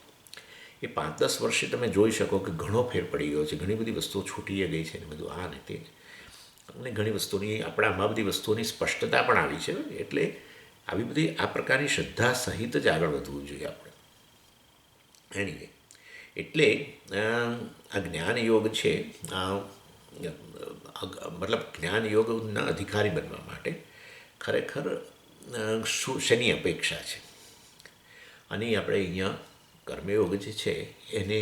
એ 5-10 વર્ષે તમે જોઈ શકો કે ઘણો ફેર પડી ગયો છે. ઘણી બધી વસ્તુઓ છૂટી ગઈ છે ને બધું આ ને તે, અને ઘણી વસ્તુની આમાં બધી વસ્તુઓની સ્પષ્ટતા પણ આવી છે. એટલે આવી બધી આ પ્રકારની શ્રદ્ધા સહિત જ આગળ વધવું જોઈએ આપણે. એનીવે એટલે આ જ્ઞાન યોગ છે, મતલબ જ્ઞાન યોગના અધિકારી બનવા માટે ખરેખર શેની અપેક્ષા છે, અને આપણે અહીંયા કર્મયોગ જે છે એને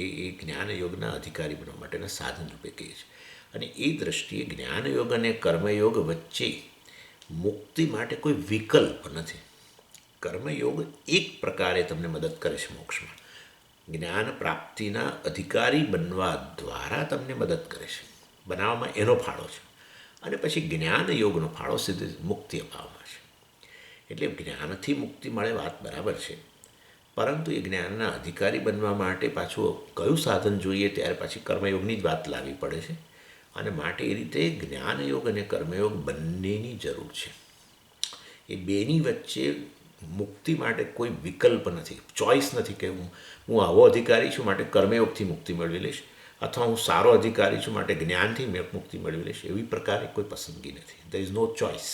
એ જ્ઞાન યોગના અધિકારી બનવા માટેના સાધન રૂપે કહીએ છીએ. અને એ દૃષ્ટિએ જ્ઞાનયોગ અને કર્મયોગ વચ્ચે મુક્તિ માટે કોઈ વિકલ્પ નથી. કર્મયોગ એક પ્રકારે તમને મદદ કરે છે મોક્ષમાં, જ્ઞાન પ્રાપ્તિના અધિકારી બનવા દ્વારા તમને મદદ કરે છે, બનાવવામાં એનો ફાળો છે. અને પછી જ્ઞાન યોગનો ફાળો સીધી મુક્તિ અપાવવામાં છે. એટલે જ્ઞાનથી મુક્તિ મળે વાત બરાબર છે, પરંતુ એ જ્ઞાનના અધિકારી બનવા માટે પાછું કયું સાધન જોઈએ ત્યારે પાછી કર્મયોગની જ વાત લાવવી પડે છે. અને માટે એ રીતે જ્ઞાનયોગ અને કર્મયોગ બંનેની જરૂર છે. એ બેની વચ્ચે મુક્તિ માટે કોઈ વિકલ્પ નથી, ચોઈસ નથી કે હું આવો અધિકારી છું માટે કર્મયોગથી મુક્તિ મેળવી લઈશ, અથવા હું સારો અધિકારી છું માટે જ્ઞાનથી મુક્તિ મેળવી લઈશ. એવી પ્રકારે કોઈ પસંદગી નથી. there is no choice.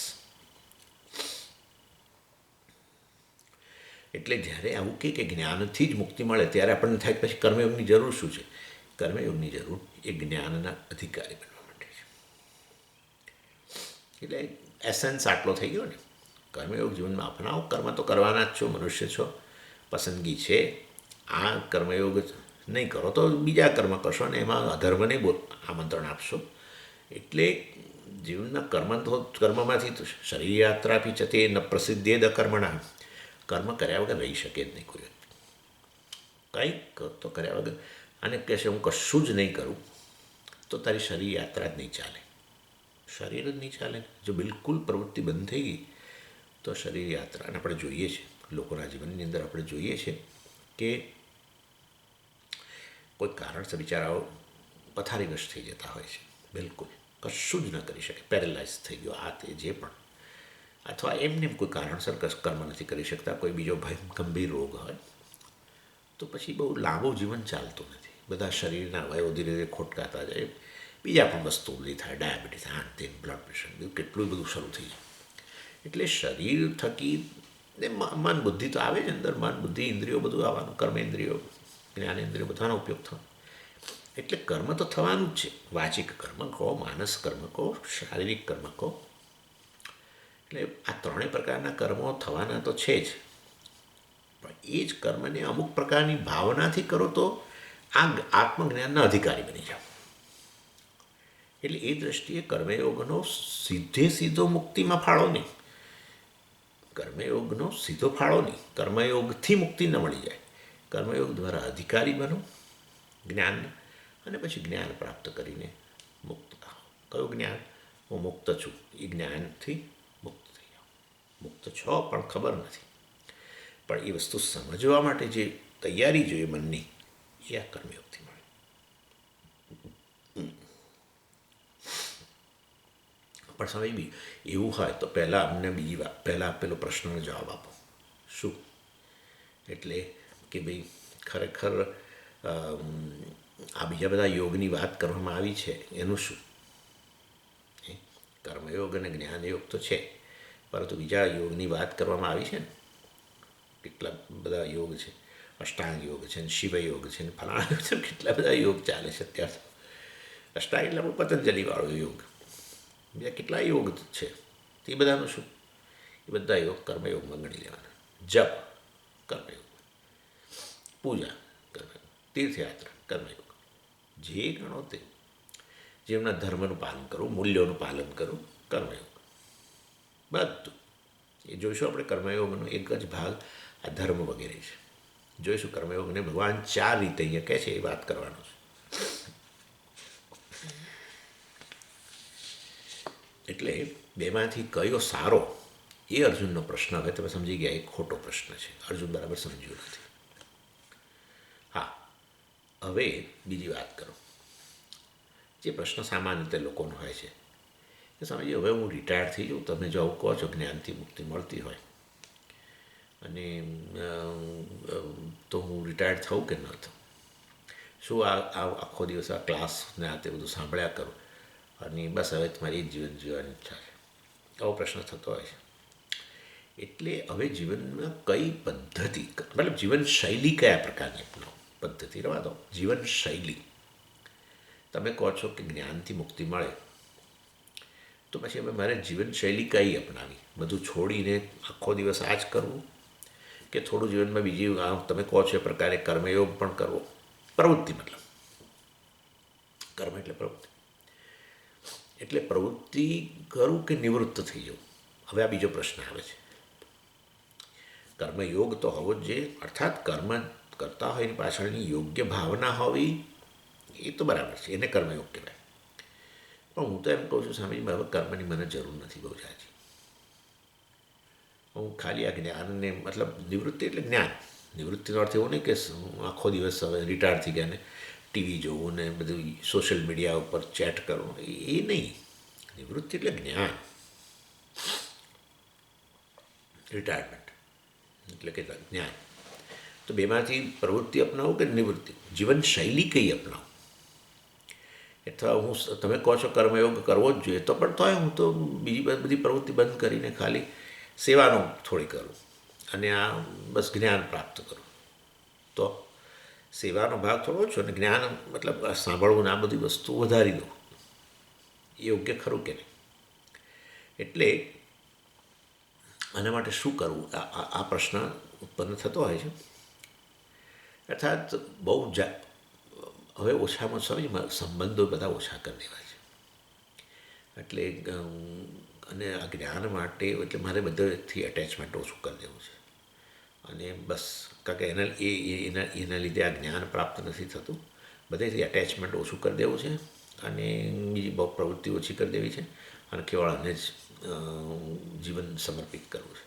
એટલે જ્યારે આવું કે જ્ઞાનથી જ મુક્તિ મળે ત્યારે આપણને થાય પછી કર્મયોગની જરૂર શું છે. કર્મયોગની જરૂર એ જ્ઞાનના અધિકારી બનવા માટે છે. એટલે એસેન્સ આટલો થઈ ગયો ને. કર્મયોગ જીવનમાં અપનાવો, કર્મ તો કરવાના જ છો, મનુષ્ય છો, પસંદગી છે. આ કર્મયોગ નહીં કરો તો બીજા કર્મ કરશો અને એમાં અધર્મને આમંત્રણ આપશો. એટલે જીવનના કર્મમાંથી તો શરીર યાત્રા પી ચતે ન પ્રસિદ્ધેદ અકર્મણા. કર્મ કર્યા વગર રહી શકે જ નહીં કોઈ વ્યક્તિ. કંઈક તો કર્યા વગર, અને કહેશે હું કશું જ નહીં કરું તો તારી શરીર યાત્રા જ નહીં ચાલે. શરીર જ નહીં ચાલે. જો બિલકુલ પ્રવૃત્તિ બંધ થઈ ગઈ તો શરીર યાત્રા. અને આપણે જોઈએ છીએ લોકોના જીવનની અંદર, આપણે જોઈએ છીએ કે કોઈ કારણસર બિચારાઓ પથારીગ્રસ્ત થઈ જતા હોય છે, બિલકુલ કશું જ ન કરી શકે, પેરેલાઇઝ થઈ ગયો આ તે જે પણ, અથવા એમને કોઈ કારણસર કર્મ નથી કરી શકતા, કોઈ બીજો ગંભીર રોગ હોય તો પછી બહુ લાંબુ જીવન ચાલતું નથી. બધા શરીરના અવયવો ધીરે ધીરે ખોટકાતા જાય, બીજા પણ વસ્તુ બધી થાય, ડાયાબિટીસ, હાર્ટ, તેલ, બ્લડ પ્રેશર, બધું કેટલું બધું શરૂ થઈ જાય. એટલે શરીર થકી ને મન બુદ્ધિ તો આવે જ અંદર, મન બુદ્ધિ ઇન્દ્રિયો બધું આવવાનું, કર્મેન્દ્રિયો જ્ઞાનેન્દ્રિયો બધાનો ઉપયોગ થવાનો. એટલે કર્મ તો થવાનું જ છે. વાચિક કર્મ કહો, માનસ કર્મ કહો, શારીરિક કર્મ કહો. એટલે આ ત્રણેય પ્રકારના કર્મો થવાના તો છે જ, પણ એ જ કર્મને અમુક પ્રકારની ભાવનાથી કરો તો આ આત્મજ્ઞાનના અધિકારી બની જાઓ. એટલે એ દૃષ્ટિએ કર્મયોગનો સીધો મુક્તિમાં ફાળો નહીં. કર્મયોગનો સીધો ફાળો નહીં. કર્મયોગથી મુક્તિ ન મળી જાય. કર્મયોગ દ્વારા અધિકારી બનો જ્ઞાન, અને પછી જ્ઞાન પ્રાપ્ત કરીને મુક્ત થાઓ. કયું જ્ઞાન? હું મુક્ત છું, એ જ્ઞાનથી મુક્ત થઈ જાઓ. મુક્ત છો પણ ખબર નથી, પણ એ વસ્તુ સમજવા માટે જે તૈયારી જોઈએ મનની, એ આ કર્મયોગથી મળે. પણ સમય બી એવું હોય તો પહેલાં અમને બીજી વાત, પહેલાં આપેલો પ્રશ્નનો જવાબ આપો. શું? એટલે કે ભાઈ ખરેખર આ બીજા બધા યોગની વાત કરવામાં આવી છે એનું શું? કર્મયોગ અને જ્ઞાનયોગ તો છે, પરંતુ બીજા યોગની વાત કરવામાં આવી છે ને. કેટલા બધા યોગ છે, અષ્ટાંગ યોગ છે ને, શિવયોગ છે ને, ફલાણા યોગ છે, કેટલા બધા યોગ ચાલે છે અત્યારે. અષ્ટાંગ એટલે આપણો પતંજલિવાળો યોગ, બીજા કેટલા યોગ છે, તે બધાનું શું? એ બધા યોગ કર્મયોગમાં ગણી લેવાના. જપ કર્મયોગ, પૂજા કર્મયોગ, તીર્થયાત્રા કર્મયોગ, જે ગણો તે. જેમના ધર્મનું પાલન કરવું, મૂલ્યોનું પાલન કરવું, કર્મયોગ. બધું એ જોઈશું આપણે. કર્મયોગનો એક જ ભાગ આ ધર્મ વગેરે છે. જોઈશું કર્મયોગને ભગવાન 4 રીતે અહીંયા કહે છે, એ વાત કરવાનો છે. એટલે બેમાંથી કયો સારો, એ અર્જુનનો પ્રશ્ન. હવે તમે સમજી ગયા, એ ખોટો પ્રશ્ન છે. અર્જુન બરાબર સમજ્યું નથી. હા, હવે બીજી વાત કરો. જે પ્રશ્ન સામાન્ય રીતે લોકોનો હોય છે કે સમજીએ હવે હું રિટાયર થઈ જાઉં, તમે જો આવું કહો છો જ્ઞાનથી મુક્તિ મળતી હોય, અને તો હું રિટાયર થઉં કે ન થઉં? શું આ આખો દિવસ આ ક્લાસને આ તે બધું સાંભળ્યા કરું અને બસ હવે તમારી જીવન જીવવાની ઈચ્છા છે? આવો પ્રશ્ન થતો હોય છે. એટલે હવે જીવનમાં કઈ પદ્ધતિ, મતલબ જીવનશૈલી કયા પ્રકારની અપનાવો? પદ્ધતિ રવા દો. જીવનશૈલી, તમે કહો છો કે જ્ઞાનથી મુક્તિ મળે, તો પછી હવે મારે જીવનશૈલી કઈ અપનાવી? બધું છોડીને આખો દિવસ આ જ કરવું, કે થોડું જીવનમાં બીજી તમે કહો છો એ પ્રકારે કર્મયોગ પણ કરવો? પ્રવૃત્તિ મતલબ કર્મ એટલે પ્રવૃત્તિ, એટલે પ્રવૃત્તિ કરું કે નિવૃત્ત થઈ જવું? હવે આ બીજો પ્રશ્ન આવે છે. કર્મયોગ તો હોવો જ જોઈએ, અર્થાત કર્મ કરતા હોય એની પાછળની યોગ્ય ભાવના હોવી, એ તો બરાબર છે, એને કર્મયોગ કહેવાય. પણ હું તો એમ કહું છું સ્વામીજી, હવે કર્મની મને જરૂર નથી બહુ જાજી. હું ખાલી આ જ્ઞાનને, મતલબ નિવૃત્તિ એટલે જ્ઞાન. નિવૃત્તિનો અર્થ એવો નહીં કે આખો દિવસ હવે રિટાયર થઈ ગયા ને ટીવી જોવું ને બધું સોશિયલ મીડિયા ઉપર ચેટ કરવું, એ નહીં. નિવૃત્તિ એટલે જ્ઞાન, રિટાયરમેન્ટ એટલે કે જ્ઞાન. તો બેમાંથી પ્રવૃત્તિ અપનાવું કે નિવૃત્તિ? જીવનશૈલી કઈ અપનાવું? અથવા હું, તમે કહો છો કર્મયોગ કરવો જ જોઈએ, તો પણ તોય હું તો બીજી બધી પ્રવૃત્તિ બંધ કરીને ખાલી સેવાનો થોડી કરું અને આ બસ જ્ઞાન પ્રાપ્ત કરું. તો સેવાનો ભાગ થોડો ઓછો અને જ્ઞાન મતલબ સાંભળવું ને આ બધી વસ્તુ વધારી દઉં, એ યોગ્ય ખરું કે નહીં? એટલે આના માટે શું કરવું, આ પ્રશ્ન ઉત્પન્ન થતો હોય છે. અર્થાત બહુ હવે ઓછામાં ઓછા સંબંધો બધા ઓછા કરી દેવા છે. એટલે અને આ જ્ઞાન માટે એટલે મારે બધાથી એટેચમેન્ટ ઓછું કરી દેવું છે. અને બસ કારણ કે એના લીધે આ જ્ઞાન પ્રાપ્ત નથી થતું. બધેથી એટેચમેન્ટ ઓછું કરી દેવું છે અને બીજી બહુ પ્રવૃત્તિ ઓછી કરી દેવી છે અને કેવળ આને જ જીવન સમર્પિત કરવું છે.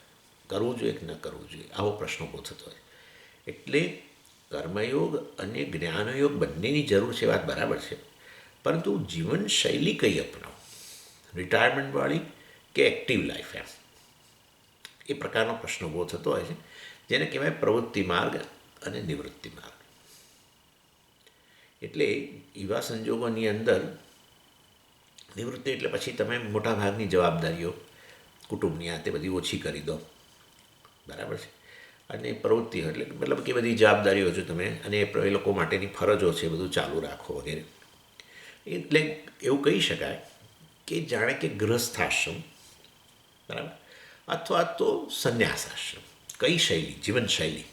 કરવું જોઈએ કે ન કરવું જોઈએ, આવો પ્રશ્નો બહુ થતો હોય. એટલે કર્મયોગ અને જ્ઞાનયોગ બંનેની જરૂર છે, વાત બરાબર છે. પરંતુ જીવનશૈલી કઈ અપનાવું? રિટાયરમેન્ટવાળી કે એક્ટિવ લાઈફ? એમ એ પ્રકારનો પ્રશ્ન ઊભો થતો હોય છે, જેને કહેવાય પ્રવૃત્તિ માર્ગ અને નિવૃત્તિ માર્ગ. એટલે એવા સંજોગોની અંદર નિવૃત્તિ એટલે પછી તમે મોટાભાગની જવાબદારીઓ કુટુંબની આ તે બધી ઓછી કરી દો, બરાબર છે. અને પ્રવૃત્તિ એટલે મતલબ કે બધી જવાબદારીઓ છે તમે, અને એ લોકો માટેની ફરજો છે બધું ચાલુ રાખો વગેરે. એટલે એવું કહી શકાય કે જાણે કે ગૃહસ્થાશ્રમ, બરાબર, અથવા તો સંન્યાસ આશ્રમ. કઈ શૈલી? જીવનશૈલી,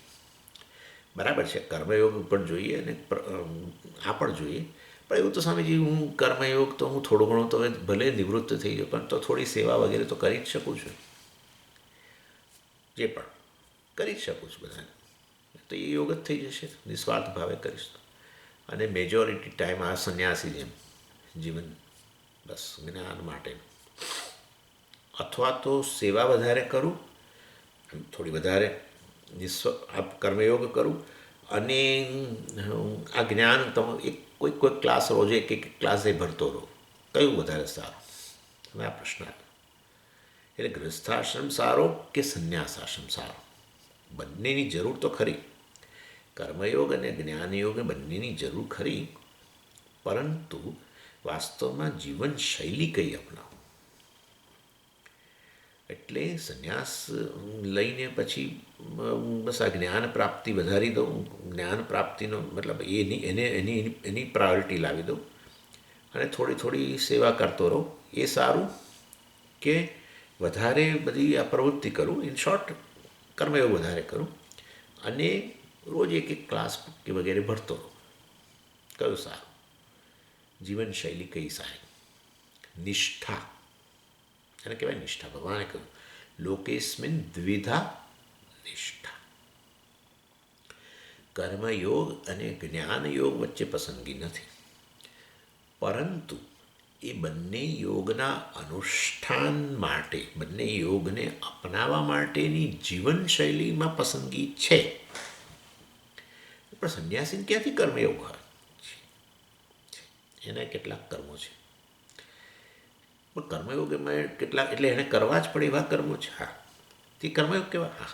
બરાબર છે. કર્મયોગ પણ જોઈએ અને આ પણ જોઈએ. પણ એવું તો સ્વામીજી, હું કર્મયોગ તો હું થોડું ઘણું તો ભલે નિવૃત્ત થઈ ગયો, પણ તો થોડી સેવા વગેરે તો કરી જ શકું છું, જે પણ કરી જ શકું છું બધાને. તો એ યોગ જ થઈ જશે, નિસ્વાર્થ ભાવે કરીશ. અને મેજોરિટી ટાઈમ આ સંન્યાસી જેમ જીવન બસ જ્ઞાન માટે, અથવા તો સેવા વધારે કરું, થોડી વધારે કર્મયોગ કરું, અને આ જ્ઞાન કોઈ ક્લાસ રોજે એક ક્લાસે ભરતો રહો. કયું વધારે સારું? હવે આ પ્રશ્ન આવે. એટલે ગૃહસ્થાશ્રમ સારો કે સંન્યાસ આશ્રમ સારો? બંનેની જરૂર તો ખરી. કર્મયોગ અને જ્ઞાનયોગ બંનેની જરૂર ખરી, પરંતુ વાસ્તવમાં જીવનશૈલી કઈ અપનાવો? એટલે સંન્યાસ લઈને પછી બસ આ જ્ઞાન પ્રાપ્તિ વધારી દઉં, જ્ઞાન પ્રાપ્તિનો મતલબ એની પ્રાયોરિટી લાવી દઉં અને થોડી થોડી સેવા કરતો રહું, એ સારું? કે વધારે બધી આ પ્રવૃત્તિ કરું, ઇન શોર્ટ કર્મયોગ વધારે કરું અને રોજ એક ક્લાસ કે વગેરે ભરતો રહું? કયું સારું? જીવનશૈલી કઈ સારી? નિષ્ઠા, એને કહેવાય નિષ્ઠા. ભગવાને કહ્યું લોકેસ્મિન દ્વિધા નિષ્ઠા. કર્મયોગ અને જ્ઞાનયોગ વચ્ચે પસંદગી નથી, પરંતુ એ બંને યોગના અનુષ્ઠાન માટે, બંને યોગને અપનાવવા માટેની જીવનશૈલીમાં પસંદગી છે. પણ સંન્યાસીને ક્યાંથી કર્મયોગ હોય? એના કેટલાક કર્મો છે, પણ કર્મયોગ એમાં કેટલાક, એટલે એને કરવા જ પડે એવા કર્મો છે. હા, તે કર્મયોગ કેવા? હા,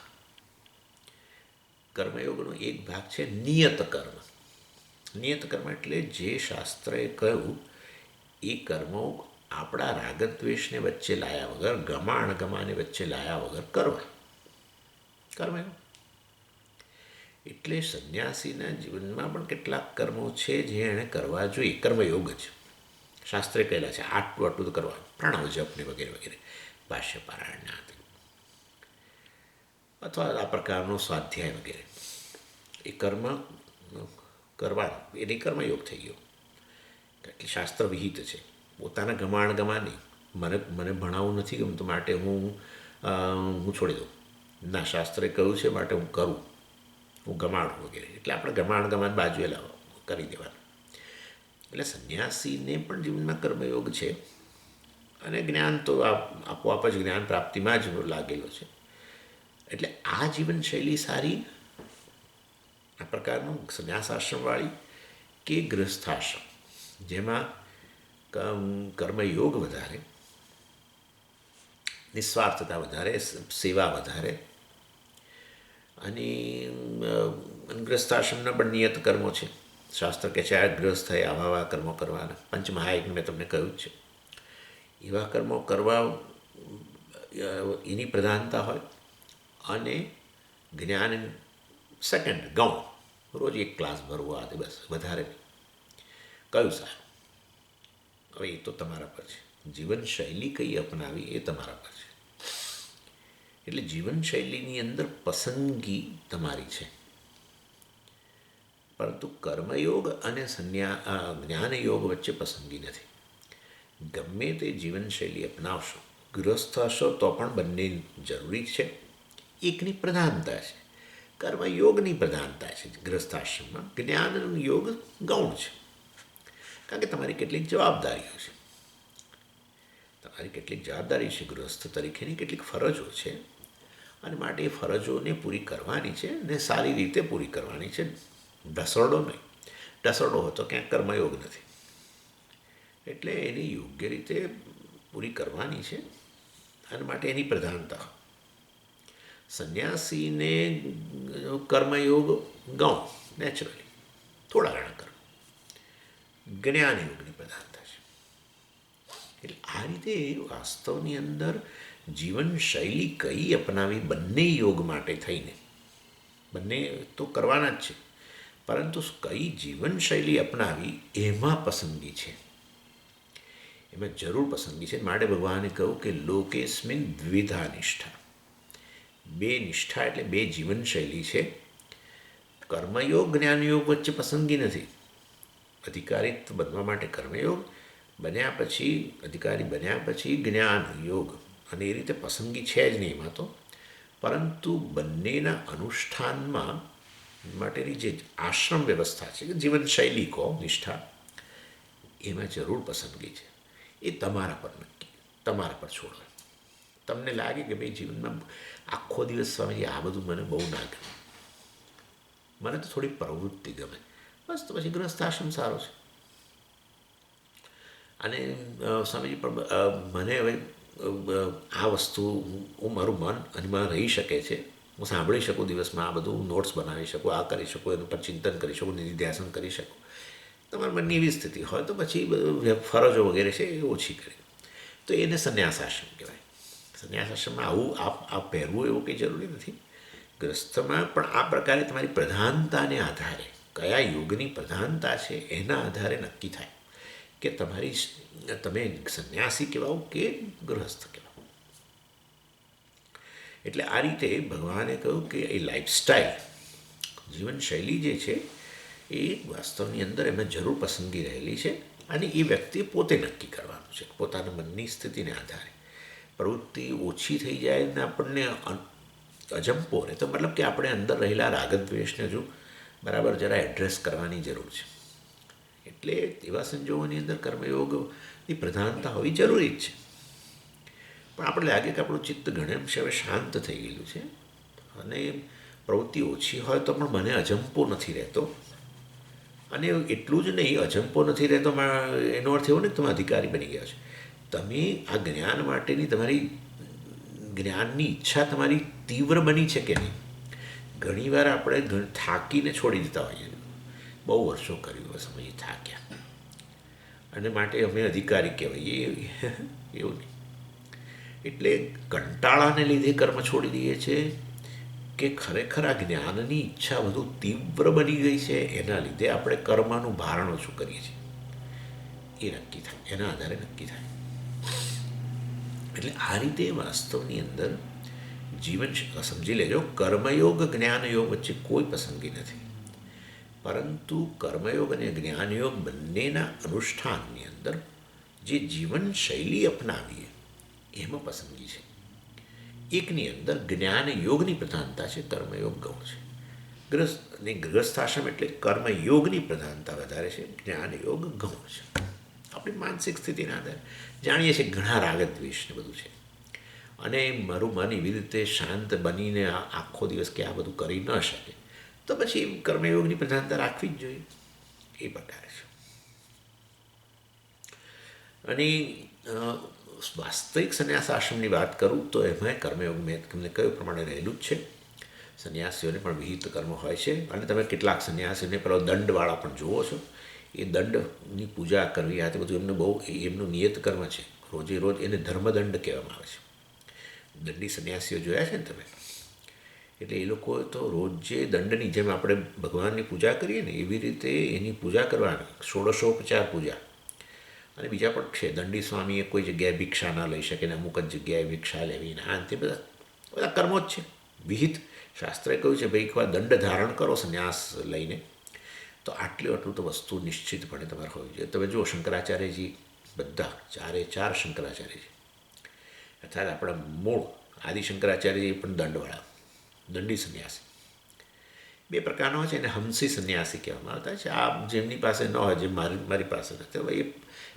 કર્મયોગનો એક ભાગ છે નિયત કર્મ. નિયત કર્મ એટલે જે શાસ્ત્રએ કહ્યું એ કર્મો આપણા રાગદ્વેષને વચ્ચે લાયા વગર, ગમા અણગમાને વચ્ચે લાયા વગર કરવા. કર્મયોગ એટલે સંન્યાસીના જીવનમાં પણ કેટલાક કર્મો છે જે એણે કરવા જોઈએ. કર્મયોગ જ શાસ્ત્રે કહેલા છે, આટલું આટલું તો કરવાનું, પ્રણવ જપને વગેરે વગેરે, ભાષ્ય પારાયણના અથવા આ પ્રકારનો સ્વાધ્યાય વગેરે, એ કર્મ કરવાનું, એની કર્મયોગ થઈ ગયો. કારણ કે શાસ્ત્ર વિહિત છે. પોતાના ગમાણ ગમા નહીં, મને ભણાવવું નથી ગમતું માટે હું છોડી દઉં, ના, શાસ્ત્રે કહ્યું છે માટે હું કરું, હું ગમાડું વગેરે. એટલે આપણે ગમાણ ગમાન બાજુએ લાવો, કરી દેવાનું. એટલે સંન્યાસીને પણ જીવનમાં કર્મયોગ છે, અને જ્ઞાન તો આપોઆપ જ જ્ઞાન પ્રાપ્તિમાં જ લાગેલો છે. એટલે આ જીવનશૈલી સારી, આ પ્રકારનું સંન્યાસ આશ્રમવાળી કે ગૃહસ્થાશ્રમ, જેમાં કર્મયોગ વધારે, નિસ્વાર્થતા વધારે, સેવા વધારે, અને ગૃહસ્થાશ્રમના પણ નિયત કર્મો છે. શાસ્ત્ર કે છે આ ગૃહસ્થએ આવા કર્મો કરવાના, પંચમહાયજ્ઞ મેં તમને કહ્યું જ છે. એવા કર્મો કરવા એની પ્રધાનતા હોય, અને જ્ઞાન સેકન્ડ, ગૌણ, રોજ એક ક્લાસ ભરવો, આ બસ, વધારે નહીં. કયું સારું? હવે એ તો તમારા પર છે. જીવનશૈલી કઈ અપનાવી એ તમારા પર છે. એટલે જીવનશૈલીની અંદર પસંદગી તમારી છે, પરંતુ કર્મયોગ અને જ્ઞાનયોગ વચ્ચે પસંદગી નથી. ગમે તે જીવનશૈલી અપનાવશો, ગૃહસ્થ હશો તો પણ બંને જરૂરી છે. એકની પ્રધાનતા છે, કર્મયોગની પ્રધાનતા છે ગૃહસ્થાશ્રમમાં, જ્ઞાન યોગ ગૌણ છે. કારણ કે તમારી કેટલીક જવાબદારીઓ છે, ગૃહસ્થ તરીકેની કેટલીક ફરજો છે, અને માટે એ ફરજોને પૂરી કરવાની છે, ને સારી રીતે પૂરી કરવાની છે. ઢસરડો નહીં. ઢસરડો હતો ક્યાંક કર્મયોગ નથી. એટલે એની યોગ્ય રીતે પૂરી કરવાની છે, અને માટે એની પ્રધાનતા. સંન્યાસીને કર્મયોગ ગૌણ, નેચરલી થોડા ઘણા કર્મ, જ્ઞાનયોગની પ્રધાનતા છે. એટલે આ રીતે વાસ્તવની અંદર જીવનશૈલી કઈ અપનાવી, બંને યોગ માટે થઈને, બંને તો કરવાના જ છે, પરંતુ કઈ જીવનશૈલી અપનાવી એમાં પસંદગી છે, એમાં જરૂર પસંદગી છે. માટે ભગવાને કહ્યું કે લોકેસ્મિન દ્વિધા નિષ્ઠા, બે નિષ્ઠા એટલે બે જીવનશૈલી છે. કર્મયોગ જ્ઞાનયોગ વચ્ચે પસંદગી નથી. અધિકારી બનવા માટે કર્મયોગ, બન્યા પછી અધિકારી બન્યા પછી જ્ઞાન યોગ, અને એ રીતે પસંદગી છે જ નહીં એમાં તો. પરંતુ બંનેના અનુષ્ઠાનમાં માટેની જે આશ્રમ વ્યવસ્થા છે, જીવનશૈલી કહો, નિષ્ઠા, એમાં જરૂર પસંદગી છે. એ તમારા પર નક્કી, તમારા પર છોડો. તમને લાગે કે ભાઈ જીવનમાં આખો દિવસ સ્વામીજી આ બધું મને બહુ ના ગમે, મને તો થોડી પ્રવૃત્તિ ગમે, બસ, તો પછી ગૃહસ્થાશ્રમ સારો છે. અને સ્વામીજી પણ મને હવે આ વસ્તુ, હું મારું મન એમાં રહી શકે છે, હું સાંભળી શકું દિવસમાં, આ બધું નોટ્સ બનાવી શકું, આ કરી શકું, એનું પર ચિંતન કરી શકું, નિધિધ્યાસન કરી શકું. તમારા મનની એવી સ્થિતિ હોય તો પછી ફરજો વગેરે છે એ ઓછી કરી, તો એને સંન્યાસ આશ્રમ કહેવાય. સંન્યાસ આશ્રમમાં આવું આ પહેરવું એવું કંઈ જરૂરી નથી. ગ્રસ્થમાં પણ આ પ્રકારે તમારી પ્રધાનતાને આધારે, કયા યોગની પ્રધાનતા છે એના આધારે નક્કી થાય કે તમે સંન્યાસી કહેવાઓ કે ગૃહસ્થ કહેવાઓ. એટલે આ રીતે ભગવાને કહ્યું કે એ લાઈફસ્ટાઈલ, જીવનશૈલી જે છે એ વાસ્તવની અંદર એમાં જરૂર પસંદગી રહેલી છે, અને એ વ્યક્તિએ પોતે નક્કી કરવાનું છે પોતાના મનની સ્થિતિને આધારે. પ્રવૃત્તિ ઓછી થઈ જાય ને આપણને અજંપો રહે તો મતલબ કે આપણે અંદર રહેલા રાગદ્વેષને હજુ બરાબર જરા એડ્રેસ કરવાની જરૂર છે. એટલે એવા સંજોગોની અંદર કર્મયોગની પ્રધાનતા હોવી જરૂરી જ છે. પણ આપણે લાગે કે આપણું ચિત્ત ઘણે અંશે હવે શાંત થઈ ગયેલું છે, અને પ્રવૃત્તિ ઓછી હોય તો પણ મને અજંપો નથી રહેતો. અને એટલું જ નહીં, અજંપો નથી રહેતો એનો અર્થ એવો નહીં કે તમે અધિકારી બની ગયા છો. તમે આ જ્ઞાન માટેની તમારી જ્ઞાનની ઈચ્છા તમારી તીવ્ર બની છે કે નહીં. ઘણીવાર આપણે થાકીને છોડી દેતા હોઈએ, બહુ વર્ષો કર્યું સમય થાક્યા, અને માટે અમે અધિકારી કહેવાય, એવું નહીં. એટલે કંટાળાને લીધે કર્મ છોડી દઈએ છીએ, કે ખરેખર આ જ્ઞાનની ઈચ્છા વધુ તીવ્ર બની ગઈ છે, એના લીધે આપણે કર્મનું ભારણ ઓછું કરીએ છીએ, એ નક્કી થાય, એના આધારે નક્કી થાય. એટલે આ રીતે વાસ્તવની અંદર જીવન સમજી લેજો, કર્મયોગ જ્ઞાનયોગ વચ્ચે કોઈ પસંદગી નથી, પરંતુ કર્મયોગ અને જ્ઞાનયોગ બંનેના અનુષ્ઠાનની અંદર જે જીવનશૈલી અપનાવીએ એમાં પસંદગી છે. એકની અંદર જ્ઞાન યોગની પ્રધાનતા છે, કર્મયોગ ગૌણ છે. ગૃહસ્થાશ્રમ એટલે કર્મયોગની પ્રધાનતા વધારે છે, જ્ઞાન યોગ ગૌણ છે. આપણી માનસિક સ્થિતિના આધારે જાણીએ છીએ ઘણા રાગ દ્વેષ ને બધું છે, અને મારું મન એવી રીતે શાંત બનીને આખો દિવસ કે આ બધું કરી ન શકે, તો પછી કર્મયોગની પ્રધાનતા રાખવી જ જોઈએ, એ પ્રકારે છે. અને વાસ્તવિક સંન્યાસ આશ્રમની વાત કરું તો એમાં કર્મયોગ મેં તમને કહ્યું પ્રમાણે રહેલું જ છે. સંન્યાસીઓને પણ વિહિત કર્મ હોય છે, અને તમે કેટલાક સંન્યાસીઓને પેલો દંડવાળા પણ જુઓ છો. એ દંડની પૂજા કરવી, આ તે બધું એમનું બહુ એમનું નિયત કર્મ છે. રોજે રોજ એને ધર્મદંડ કહેવામાં આવે છે. દંડી સંન્યાસીઓ જોયા છે ને તમે, એટલે એ લોકો તો રોજે દંડની જેમ આપણે ભગવાનની પૂજા કરીએ ને એવી રીતે એની પૂજા કરવાની, ષોડશોપચાર પૂજા. અને બીજા પણ છે, દંડી સ્વામીએ કોઈ જગ્યાએ ભિક્ષા ના લઈ શકે ને અમુક જ જગ્યાએ ભિક્ષા લેવી, ને આ તે બધા કર્મો જ છે વિહિત. શાસ્ત્રે કહ્યું છે ભાઈ એકવાર દંડ ધારણ કરો સંન્યાસ લઈને તો આટલું તો વસ્તુ નિશ્ચિતપણે તમારે હોવી જોઈએ. તમે જુઓ શંકરાચાર્યજી, બધા ચાર શંકરાચાર્યજી, અર્થાત આપણા મૂળ આદિશંકરાચાર્યજી પણ દંડવાળા, દંડી સંન્યાસી. બે પ્રકારનો છે, એને હંસી સંન્યાસી કહેવામાં આવતા છે. આ જેમની પાસે ન હોય, જે મારી પાસે નથી, એ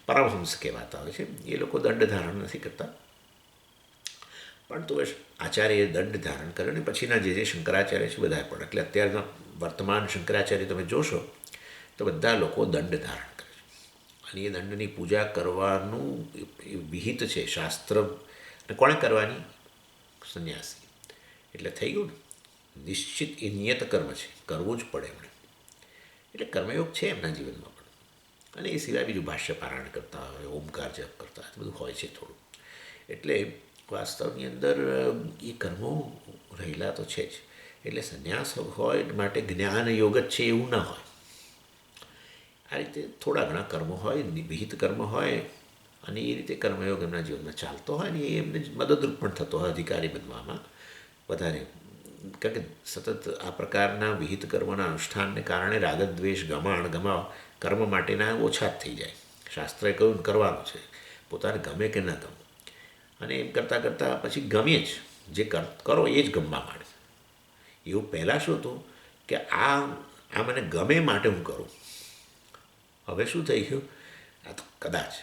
પરમહંસ કહેવાતા હોય છે. એ લોકો દંડ ધારણ નથી કરતા, પણ તો આચાર્યએ દંડ ધારણ કર્યો ને પછીના જે શંકરાચાર્ય છે બધા પણ, એટલે અત્યારના વર્તમાન શંકરાચાર્ય તમે જોશો તો બધા લોકો દંડ ધારણ કરે છે, અને એ દંડની પૂજા કરવાનું વિહિત છે શાસ્ત્ર. અને કોણે કરવાની? સંન્યાસી. એટલે થઈ ગયું ને, નિશ્ચિત એ નિયત કર્મ છે, કરવું જ પડે એમણે. એટલે કર્મયોગ છે એમના જીવનમાં પણ. અને એ સિવાય બીજું ભાષ્ય પારાયણ કરતા હોય, ઓમકાર જપ કરતા હોય, બધું હોય છે થોડું. એટલે વાસ્તવની અંદર એ કર્મો રહેલા તો છે જ. એટલે સંન્યાસ હોય માટે જ્ઞાન યોગ જ છે એવું ના હોય. આ રીતે થોડા ઘણા કર્મો હોય, વિહિત કર્મ હોય, અને એ રીતે કર્મયોગ એમના જીવનમાં ચાલતો હોય, ને એ એમને મદદરૂપ પણ થતો હોય અધિકારી બનવામાં વધારે. કારણ કે સતત આ પ્રકારના વિહિત કર્મોના અનુષ્ઠાનને કારણે રાગદ્વેષ, ગમાવ કર્મ માટેના ઓછા જ થઈ જાય. શાસ્ત્રએ કહ્યું કરવાનું છે, પોતાને ગમે કે ન ગમે. અને એમ કરતાં કરતાં પછી ગમે જ, જે કરો એ જ ગમવા માંડે. એવું પહેલાં શું હતું કે આ મને ગમે માટે હું કરું. હવે શું થઈ ગયું, આ તો કદાચ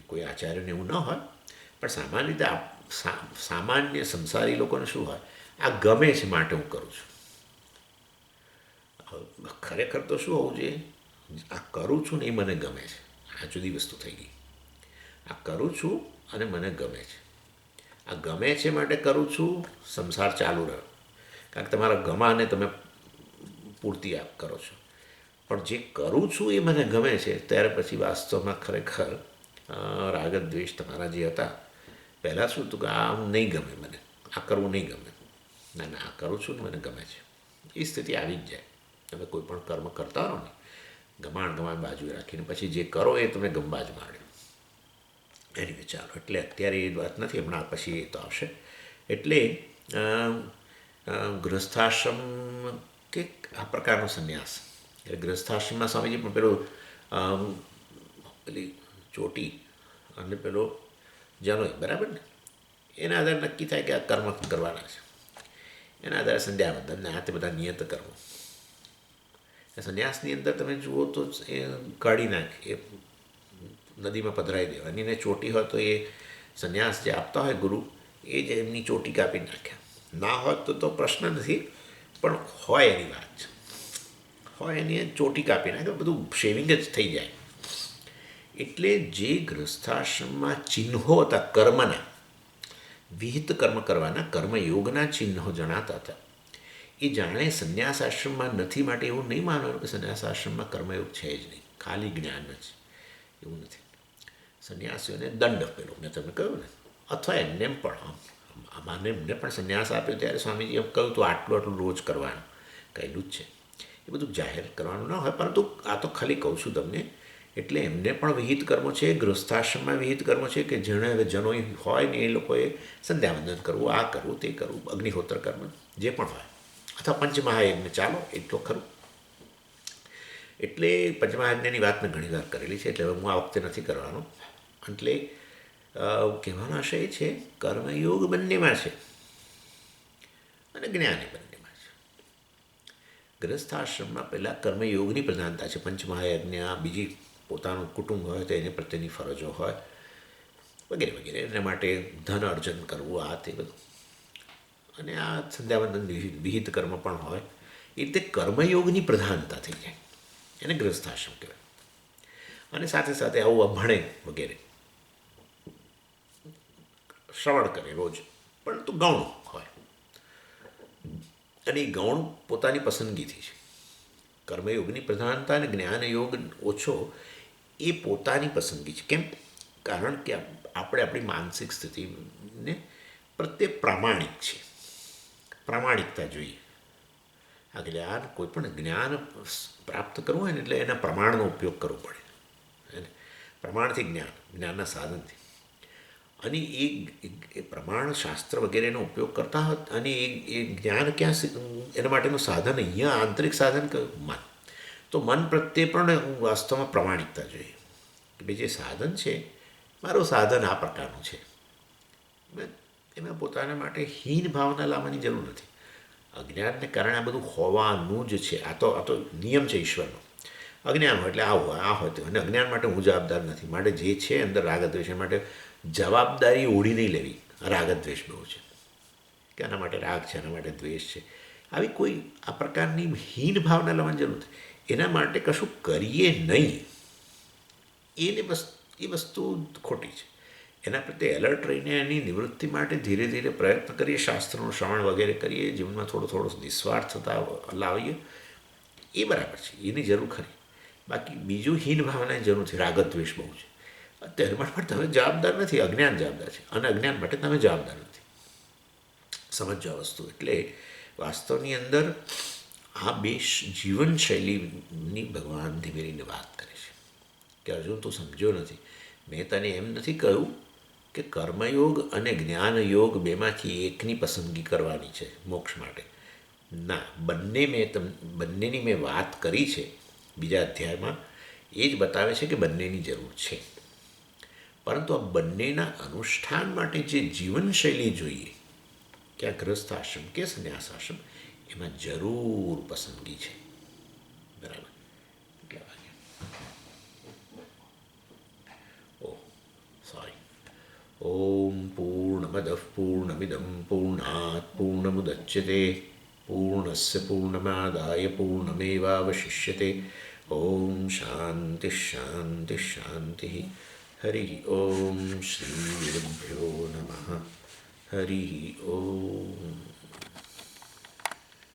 કોઈ આચાર્યને એવું ન હોય, પણ સામાન્ય રીતે સામાન્ય સંસારી લોકોને શું હોય, આ ગમે છે માટે હું કરું છું. ખરેખર તો શું હોવું જોઈએ, આ કરું છું ને એ મને ગમે છે, આ જુદી વસ્તુ થઈ ગઈ. આ કરું છું અને મને ગમે છે. આ ગમે છે માટે કરું છું, સંસાર ચાલુ રહ્યો, કારણ કે તમારા ગમાને તમે પૂર્તિ કરો છો. પણ જે કરું છું એ મને ગમે છે, ત્યારે પછી વાસ્તવમાં ખરેખર રાગદ્વેષ તમારા જે હતા પહેલાં શું હતું કે આ નહીં ગમે મને, આ કરવું નહીં ગમે, ના આ કરું છું ને મને ગમે છે, એ સ્થિતિ આવી જ જાય. તમે કોઈ પણ કર્મ કરતા રહો ને ગમાણ બાજુએ રાખીને પછી જે કરો એ તમે ગમવા જ માંડે. એની ચાલો, એટલે અત્યારે એ વાત નથી, હમણાં પછી એ તો આવશે. એટલે ગૃહસ્થાશ્રમ કે આ પ્રકારનો સંન્યાસ, એટલે ગૃહસ્થાશ્રમમાં સ્વામીજી પણ પેલી ચોટી અને પેલો જનોય, બરાબર ને, એના આધારે નક્કી થાય કે આ કર્મ કરવાના છે. એના આધારે સંધ્યાવંદન ને આ તે બધા નિયત કર્મો. સંન્યાસની અંદર તમે જુઓ તો એ કાઢી નાખે, એ નદીમાં પધરાવી દેવાની, એને ચોટી હોય તો એ સંન્યાસ જે આપતા હોય ગુરુ, એ જ એમની ચોટી કાપી નાખ્યા. ના હોય તો પ્રશ્ન નથી, પણ હોય એની વાત છે, હોય એની ચોટી કાપી નાખે, બધું શેવિંગ જ થઈ જાય. એટલે જે ગૃહસ્થાશ્રમમાં ચિહ્નો હતા કર્મના, વિહિત કર્મ કરવાના, કર્મયોગના ચિહ્નો જણાતા હતા, એ જાણે સંન્યાસ આશ્રમમાં નથી. માટે એવું નહીં માનવાનું કે સંન્યાસ આશ્રમમાં કર્મયોગ છે જ નહીં, ખાલી જ્ઞાન જ, એવું નથી. સંન્યાસીઓને દંડ પેલો મેં તમને કહ્યું ને, અથવા એમને પણ માને એમને પણ સંન્યાસ આપ્યો ત્યારે સ્વામીજી એમ કહ્યું તો આટલું આટલું રોજ કરવાનું કહેલું જ છે. એ બધું જાહેર કરવાનું ન હોય, પરંતુ આ તો ખાલી કહું છું તમને. એટલે એમને પણ વિહિત કર્મો છે, ગૃહસ્થાશ્રમમાં વિહિત કર્મો છે કે જેણે હવે જનો હોય ને એ લોકોએ સંધ્યાવંદન કરવું, આ કરવું, તે કરવું, અગ્નિહોત્ર કર્મ જે પણ હોય, અથવા પંચમહાયજ્ઞ ચાલો એટલો ખરું. એટલે પંચમહાયજ્ઞની વાત મેં ઘણી વાર કરેલી છે, એટલે હવે હું આ વખતે નથી કરવાનો. એટલે કહેવાનો આશય એ છે, કર્મયોગ બંનેમાં છે અને જ્ઞાન બંનેમાં છે. ગ્રસ્થાશ્રમમાં પહેલાં કર્મયોગની પ્રધાનતા છે. પંચમહાયજ્ઞ, બીજી પોતાનું કુટુંબ હોય તો એને પ્રત્યેની ફરજો હોય વગેરે વગેરે, એના માટે ધન અર્જન કરવું, આ તે બધું, અને આ સંધ્યાવંદન વિહિત કર્મ પણ હોય. એ રીતે કર્મયોગની પ્રધાનતા થઈ જાય, એને ગ્રસ્થાશ્રમ કહેવાય. અને સાથે સાથે આવું ભણે વગેરે, શ્રવણ કરે રોજ, પરંતુ ગૌણ હોય, અને એ ગૌણ પોતાની પસંદગીથી છે. કર્મયોગની પ્રધાનતા અને જ્ઞાનયોગ ઓછો એ પોતાની પસંદગી છે. કેમ? કારણ કે આપણે આપણી માનસિક સ્થિતિને પ્રત્યે પ્રામાણિક છે, પ્રામાણિકતા જોઈએ. આ જ્ઞાન, કોઈ પણ જ્ઞાન પ્રાપ્ત કરવું હોય ને એટલે એના પ્રમાણનો ઉપયોગ કરવો પડે, એને પ્રમાણથી જ્ઞાનના સાધનથી. અને એ પ્રમાણ શાસ્ત્ર વગેરેનો ઉપયોગ કરતા હોત, અને એ જ્ઞાન ક્યાં, એના માટેનું સાધન અહીંયા આંતરિક સાધન મન. તો મન પ્રત્યે પણ વાસ્તવમાં પ્રમાણિકતા જોઈએ કે ભાઈ જે સાધન છે, મારું સાધન આ પ્રકારનું છે. એમાં પોતાના માટે હીન ભાવના લાવવાની જરૂર નથી. અજ્ઞાનને કારણે આ બધું હોવાનું જ છે. આ તો નિયમ છે ઈશ્વરનો. અજ્ઞાન હોય એટલે આવું હોય, આ હોય તો, અને અજ્ઞાન માટે હું જવાબદાર નથી. માટે જે છે અંદર રાગદ્વેષ, માટે જવાબદારી ઓળી નહીં લેવી. રાગદ્વેષ બહુ છે કે આના માટે રાગ છે, આના માટે દ્વેષ છે, આવી કોઈ આ પ્રકારની હીન ભાવના લાવવાની જરૂર નથી. એના માટે કશું કરીએ નહીં, એ વસ્તુ ખોટી છે. એના પ્રત્યે એલર્ટ રહીને એની નિવૃત્તિ માટે ધીરે ધીરે પ્રયત્ન કરીએ, શાસ્ત્રનું શ્રવણ વગેરે કરીએ, જીવનમાં થોડો થોડો નિસ્વાર્થતા લાવીએ, એ બરાબર છે, એની જરૂર ખરી. બાકી બીજું હીન ભાવનાની જરૂર નથી. રાગદ્વેષ બહુ છે. અત્યારે પણ તમે જવાબદાર નથી, અજ્ઞાન જવાબદાર છે, અને અજ્ઞાન માટે તમે જવાબદાર નથી. સમજો આ વસ્તુ. એટલે વાસ્તવની અંદર આ બે જીવનશૈલીની ભગવાન ધીમે ધીમે વાત કરે છે કે અર્જુન તું સમજ્યો નથી. મેં તને એમ નથી કહ્યું કે કર્મયોગ અને જ્ઞાનયોગ બેમાંથી એકની પસંદગી કરવાની છે મોક્ષ માટે. ના, બંનેની મેં વાત કરી છે બીજા અધ્યાયમાં. એ જ બતાવે છે કે બંનેની જરૂર છે, પરંતુ આ બંનેના અનુષ્ઠાન માટે જે જીવનશૈલી જોઈએ, કે આ ગૃહસ્થ આશ્રમ કે સંન્યાસ આશ્રમ, એમાં જરૂર પસંદગી છે. બરાબર? કેટલા વાગે? ઓહ, સોરી. ઓમ પૂર્ણમદ પૂર્ણમિદમ પૂર્ણાત પૂર્ણમુદચ્યતે પૂર્ણસ્ય પૂર્ણમાદાય પૂર્ણમેવાવશિષ્યતે. ઓમ શાંતિ શાંતિ શાંતિ. હરિ ઓમ. શ્રી ગુરુભ્યો નમઃ. હરિ ઓમ.